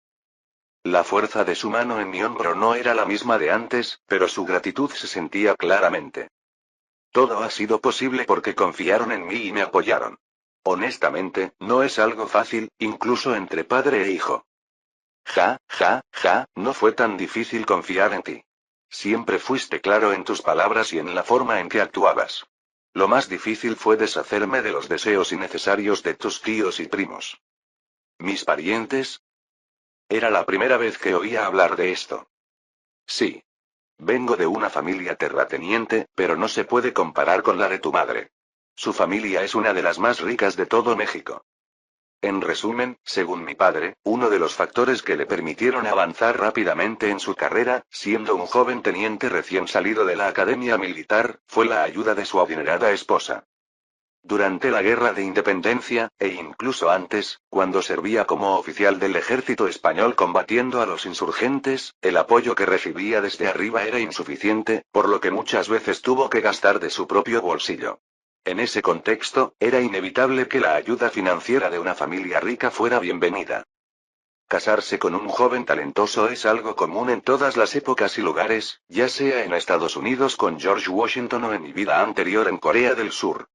La fuerza de su mano en mi hombro no era la misma de antes, pero su gratitud se sentía claramente. Todo ha sido posible porque confiaron en mí y me apoyaron. Honestamente, no es algo fácil, incluso entre padre e hijo. Ja, ja, ja, no fue tan difícil confiar en ti. Siempre fuiste claro en tus palabras y en la forma en que actuabas. Lo más difícil fue deshacerme de los deseos innecesarios de tus tíos y primos. ¿Mis parientes? Era la primera vez que oía hablar de esto. Sí. Vengo de una familia terrateniente, pero no se puede comparar con la de tu madre. Su familia es una de las más ricas de todo México. En resumen, según mi padre, uno de los factores que le permitieron avanzar rápidamente en su carrera, siendo un joven teniente recién salido de la academia militar, fue la ayuda de su adinerada esposa. Durante la Guerra de Independencia, e incluso antes, cuando servía como oficial del ejército español combatiendo a los insurgentes, el apoyo que recibía desde arriba era insuficiente, por lo que muchas veces tuvo que gastar de su propio bolsillo. En ese contexto, era inevitable que la ayuda financiera de una familia rica fuera bienvenida. Casarse con un joven talentoso es algo común en todas las épocas y lugares, ya sea en Estados Unidos con George Washington o en mi vida anterior en Corea del Sur.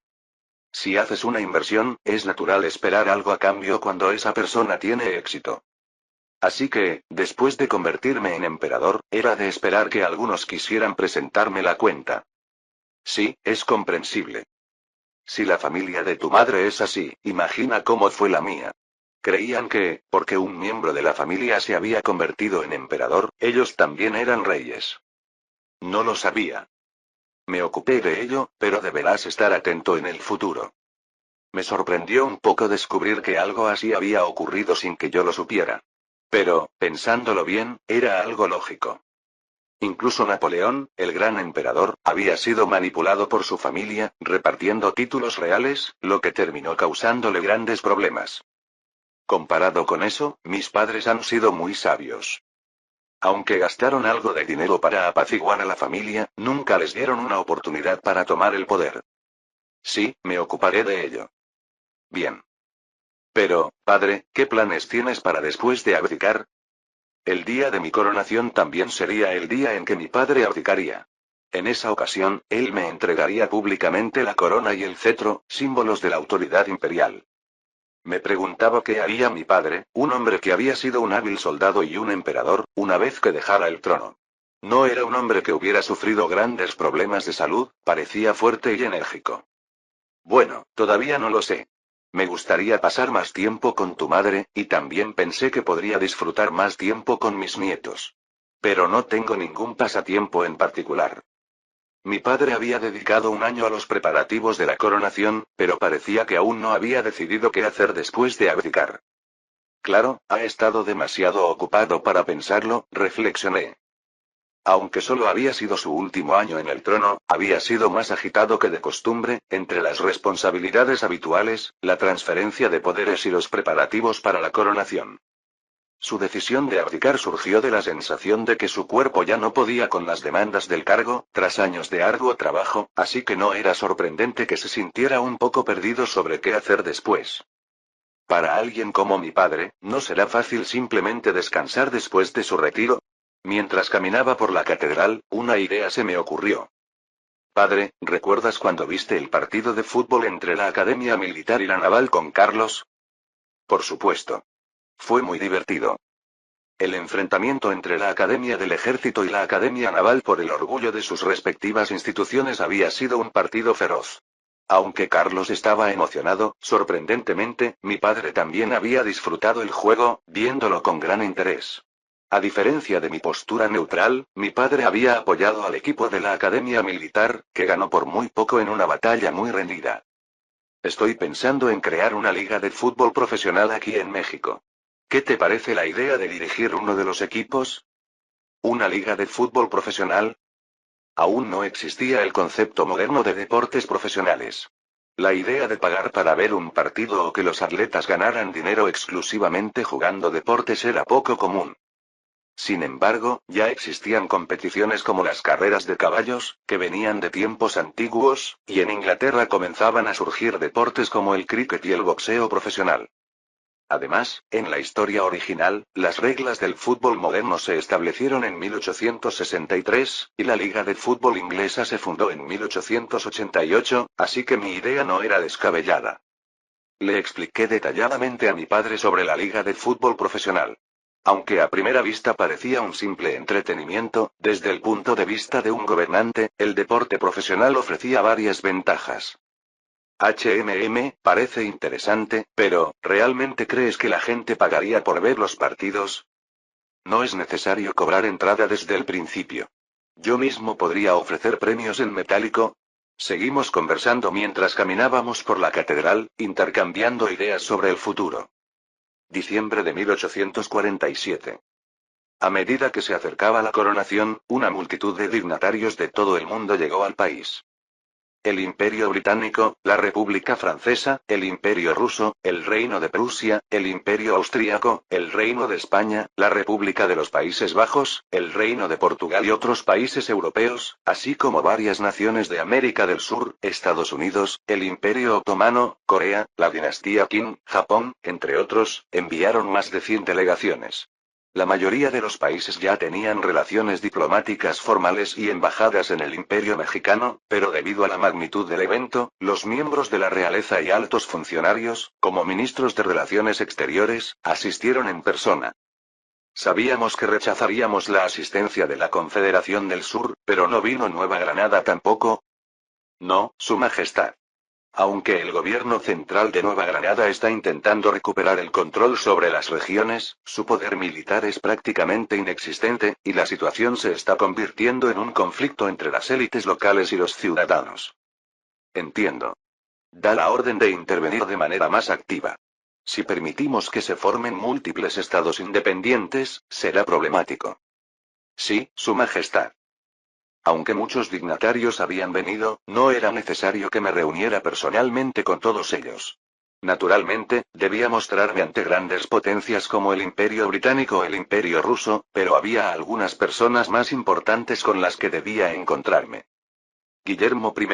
Si haces una inversión, es natural esperar algo a cambio cuando esa persona tiene éxito. Así que, después de convertirme en emperador, era de esperar que algunos quisieran presentarme la cuenta. Sí, es comprensible. Si la familia de tu madre es así, imagina cómo fue la mía. Creían que, porque un miembro de la familia se había convertido en emperador, ellos también eran reyes. No lo sabía. Me ocupé de ello, pero deberás estar atento en el futuro. Me sorprendió un poco descubrir que algo así había ocurrido sin que yo lo supiera. Pero, pensándolo bien, era algo lógico. Incluso Napoleón, el gran emperador, había sido manipulado por su familia, repartiendo títulos reales, lo que terminó causándole grandes problemas. Comparado con eso, mis padres han sido muy sabios. Aunque gastaron algo de dinero para apaciguar a la familia, nunca les dieron una oportunidad para tomar el poder. Sí, me ocuparé de ello. Bien. Pero, padre, ¿qué planes tienes para después de abdicar? El día de mi coronación también sería el día en que mi padre abdicaría. En esa ocasión, él me entregaría públicamente la corona y el cetro, símbolos de la autoridad imperial. Me preguntaba qué haría mi padre, un hombre que había sido un hábil soldado y un emperador, una vez que dejara el trono. No era un hombre que hubiera sufrido grandes problemas de salud, parecía fuerte y enérgico. Bueno, todavía no lo sé. Me gustaría pasar más tiempo con tu madre, y también pensé que podría disfrutar más tiempo con mis nietos. Pero no tengo ningún pasatiempo en particular. Mi padre había dedicado un año a los preparativos de la coronación, pero parecía que aún no había decidido qué hacer después de abdicar. Claro, ha estado demasiado ocupado para pensarlo, reflexioné. Aunque solo había sido su último año en el trono, había sido más agitado que de costumbre, entre las responsabilidades habituales, la transferencia de poderes y los preparativos para la coronación. Su decisión de abdicar surgió de la sensación de que su cuerpo ya no podía con las demandas del cargo, tras años de arduo trabajo, así que no era sorprendente que se sintiera un poco perdido sobre qué hacer después. Para alguien como mi padre, no será fácil simplemente descansar después de su retiro. Mientras caminaba por la catedral, una idea se me ocurrió. Padre, ¿recuerdas cuando viste el partido de fútbol entre la Academia Militar y la Naval con Carlos? Por supuesto. Fue muy divertido. El enfrentamiento entre la Academia del Ejército y la Academia Naval por el orgullo de sus respectivas instituciones había sido un partido feroz. Aunque Carlos estaba emocionado, sorprendentemente, mi padre también había disfrutado el juego, viéndolo con gran interés. A diferencia de mi postura neutral, mi padre había apoyado al equipo de la Academia Militar, que ganó por muy poco en una batalla muy rendida. Estoy pensando en crear una liga de fútbol profesional aquí en México. ¿Qué te parece la idea de dirigir uno de los equipos? ¿Una liga de fútbol profesional? Aún no existía el concepto moderno de deportes profesionales. La idea de pagar para ver un partido o que los atletas ganaran dinero exclusivamente jugando deportes era poco común. Sin embargo, ya existían competiciones como las carreras de caballos, que venían de tiempos antiguos, y en Inglaterra comenzaban a surgir deportes como el cricket y el boxeo profesional. Además, en la historia original, las reglas del fútbol moderno se establecieron en 1863, y la Liga de Fútbol inglesa se fundó en 1888, así que mi idea no era descabellada. Le expliqué detalladamente a mi padre sobre la Liga de Fútbol profesional. Aunque a primera vista parecía un simple entretenimiento, desde el punto de vista de un gobernante, el deporte profesional ofrecía varias ventajas. Parece interesante, pero, ¿realmente crees que la gente pagaría por ver los partidos? No es necesario cobrar entrada desde el principio. Yo mismo podría ofrecer premios en metálico. Seguimos conversando mientras caminábamos por la catedral, intercambiando ideas sobre el futuro. Diciembre de 1847. A medida que se acercaba la coronación, una multitud de dignatarios de todo el mundo llegó al país. El Imperio Británico, la República Francesa, el Imperio Ruso, el Reino de Prusia, el Imperio Austríaco, el Reino de España, la República de los Países Bajos, el Reino de Portugal y otros países europeos, así como varias naciones de América del Sur, Estados Unidos, el Imperio Otomano, Corea, la dinastía Qin, Japón, entre otros, enviaron más de 100 delegaciones. La mayoría de los países ya tenían relaciones diplomáticas formales y embajadas en el Imperio Mexicano, pero debido a la magnitud del evento, los miembros de la realeza y altos funcionarios, como ministros de Relaciones Exteriores, asistieron en persona. Sabíamos que rechazaríamos la asistencia de la Confederación del Sur, pero ¿no vino Nueva Granada tampoco? No, Su Majestad. Aunque el gobierno central de Nueva Granada está intentando recuperar el control sobre las regiones, su poder militar es prácticamente inexistente, y la situación se está convirtiendo en un conflicto entre las élites locales y los ciudadanos. Entiendo. da la orden de intervenir de manera más activa. Si permitimos que se formen múltiples estados independientes, será problemático. Sí, Su Majestad. Aunque muchos dignatarios habían venido, no era necesario que me reuniera personalmente con todos ellos. Naturalmente, debía mostrarme ante grandes potencias como el Imperio Británico o el Imperio Ruso, pero había algunas personas más importantes con las que debía encontrarme. Guillermo I.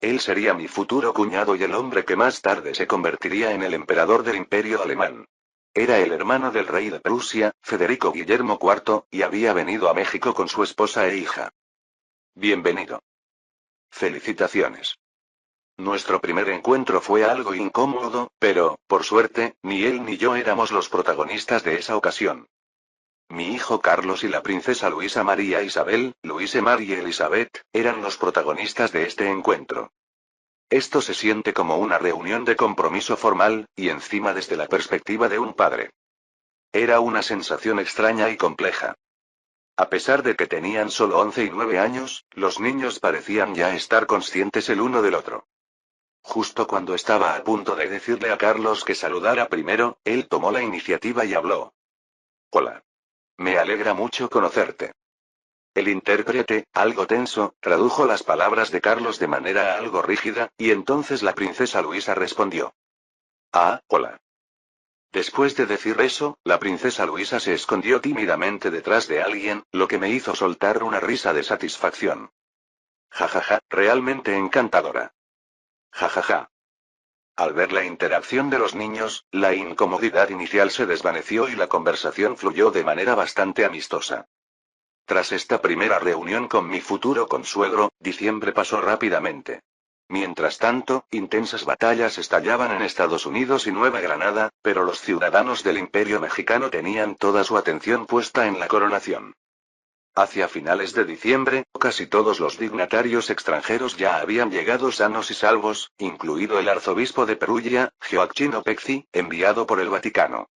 Él sería mi futuro cuñado y el hombre que más tarde se convertiría en el emperador del Imperio Alemán. Era el hermano del rey de Prusia, Federico Guillermo IV, y había venido a México con su esposa e hija. Bienvenido. Felicitaciones. Nuestro primer encuentro fue algo incómodo, pero, por suerte, ni él ni yo éramos los protagonistas de esa ocasión. Mi hijo Carlos y la princesa Luisa María Isabel, Luise Marie Elizabeth, eran los protagonistas de este encuentro. Esto se siente como una reunión de compromiso formal, y encima desde la perspectiva de un padre. Era una sensación extraña y compleja. A pesar de que tenían solo 11 y 9 años, los niños parecían ya estar conscientes el uno del otro. Justo cuando estaba a punto de decirle a Carlos que saludara primero, él tomó la iniciativa y habló. Hola. Me alegra mucho conocerte. El intérprete, algo tenso, tradujo las palabras de Carlos de manera algo rígida, y entonces la princesa Luisa respondió. Ah, hola. Después de decir eso, la princesa Luisa se escondió tímidamente detrás de alguien, lo que me hizo soltar una risa de satisfacción. Jajaja, realmente encantadora. Jajaja. Al ver la interacción de los niños, la incomodidad inicial se desvaneció y la conversación fluyó de manera bastante amistosa. Tras esta primera reunión con mi futuro consuegro, diciembre pasó rápidamente. Mientras tanto, intensas batallas estallaban en Estados Unidos y Nueva Granada, pero los ciudadanos del Imperio Mexicano tenían toda su atención puesta en la coronación. Hacia finales de diciembre, casi todos los dignatarios extranjeros ya habían llegado sanos y salvos, incluido el arzobispo de Perugia, Gioacchino Pezzi, enviado por el Vaticano.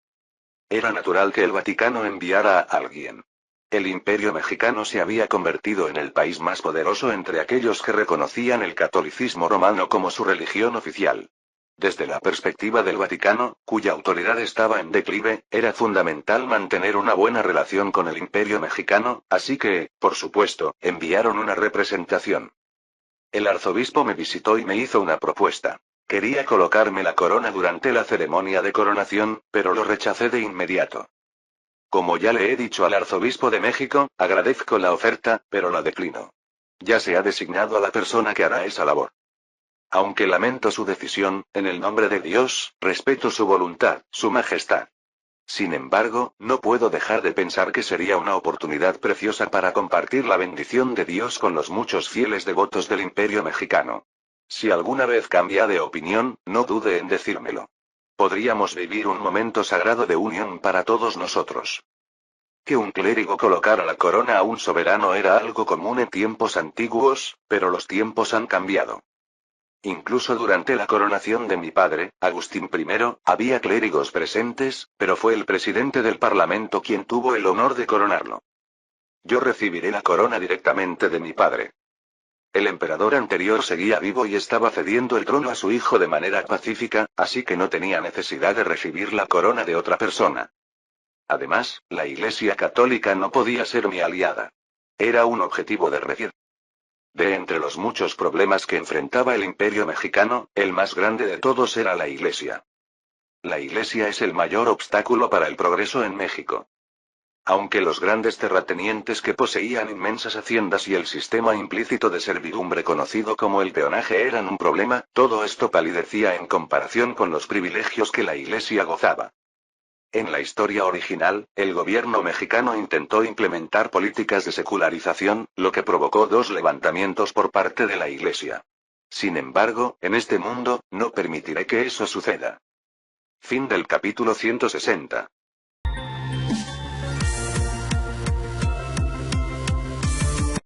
Era natural que el Vaticano enviara a alguien. El Imperio Mexicano se había convertido en el país más poderoso entre aquellos que reconocían el catolicismo romano como su religión oficial. Desde la perspectiva del Vaticano, cuya autoridad estaba en declive, era fundamental mantener una buena relación con el Imperio Mexicano, así que, por supuesto, enviaron una representación. El arzobispo me visitó y me hizo una propuesta. Quería colocarme la corona durante la ceremonia de coronación, pero lo rechacé de inmediato. Como ya le he dicho al arzobispo de México, agradezco la oferta, pero la declino. Ya se ha designado a la persona que hará esa labor. Aunque lamento su decisión, en el nombre de Dios, respeto su voluntad, Su Majestad. Sin embargo, no puedo dejar de pensar que sería una oportunidad preciosa para compartir la bendición de Dios con los muchos fieles devotos del Imperio Mexicano. Si alguna vez cambia de opinión, no dude en decírmelo. Podríamos vivir un momento sagrado de unión para todos nosotros. Que un clérigo colocara la corona a un soberano era algo común en tiempos antiguos, pero los tiempos han cambiado. Incluso durante la coronación de mi padre, Agustín I, había clérigos presentes, pero fue el presidente del Parlamento quien tuvo el honor de coronarlo. Yo recibiré la corona directamente de mi padre. El emperador anterior seguía vivo y estaba cediendo el trono a su hijo de manera pacífica, así que no tenía necesidad de recibir la corona de otra persona. Además, la Iglesia Católica no podía ser mi aliada. Era un objetivo de retir. De entre los muchos problemas que enfrentaba el Imperio Mexicano, el más grande de todos era la Iglesia. La Iglesia es el mayor obstáculo para el progreso en México. Aunque los grandes terratenientes que poseían inmensas haciendas y el sistema implícito de servidumbre conocido como el peonaje eran un problema, todo esto palidecía en comparación con los privilegios que la Iglesia gozaba. En la historia original, el gobierno mexicano intentó implementar políticas de secularización, lo que provocó dos levantamientos por parte de la Iglesia. Sin embargo, en este mundo, no permitiré que eso suceda. Fin del capítulo 160.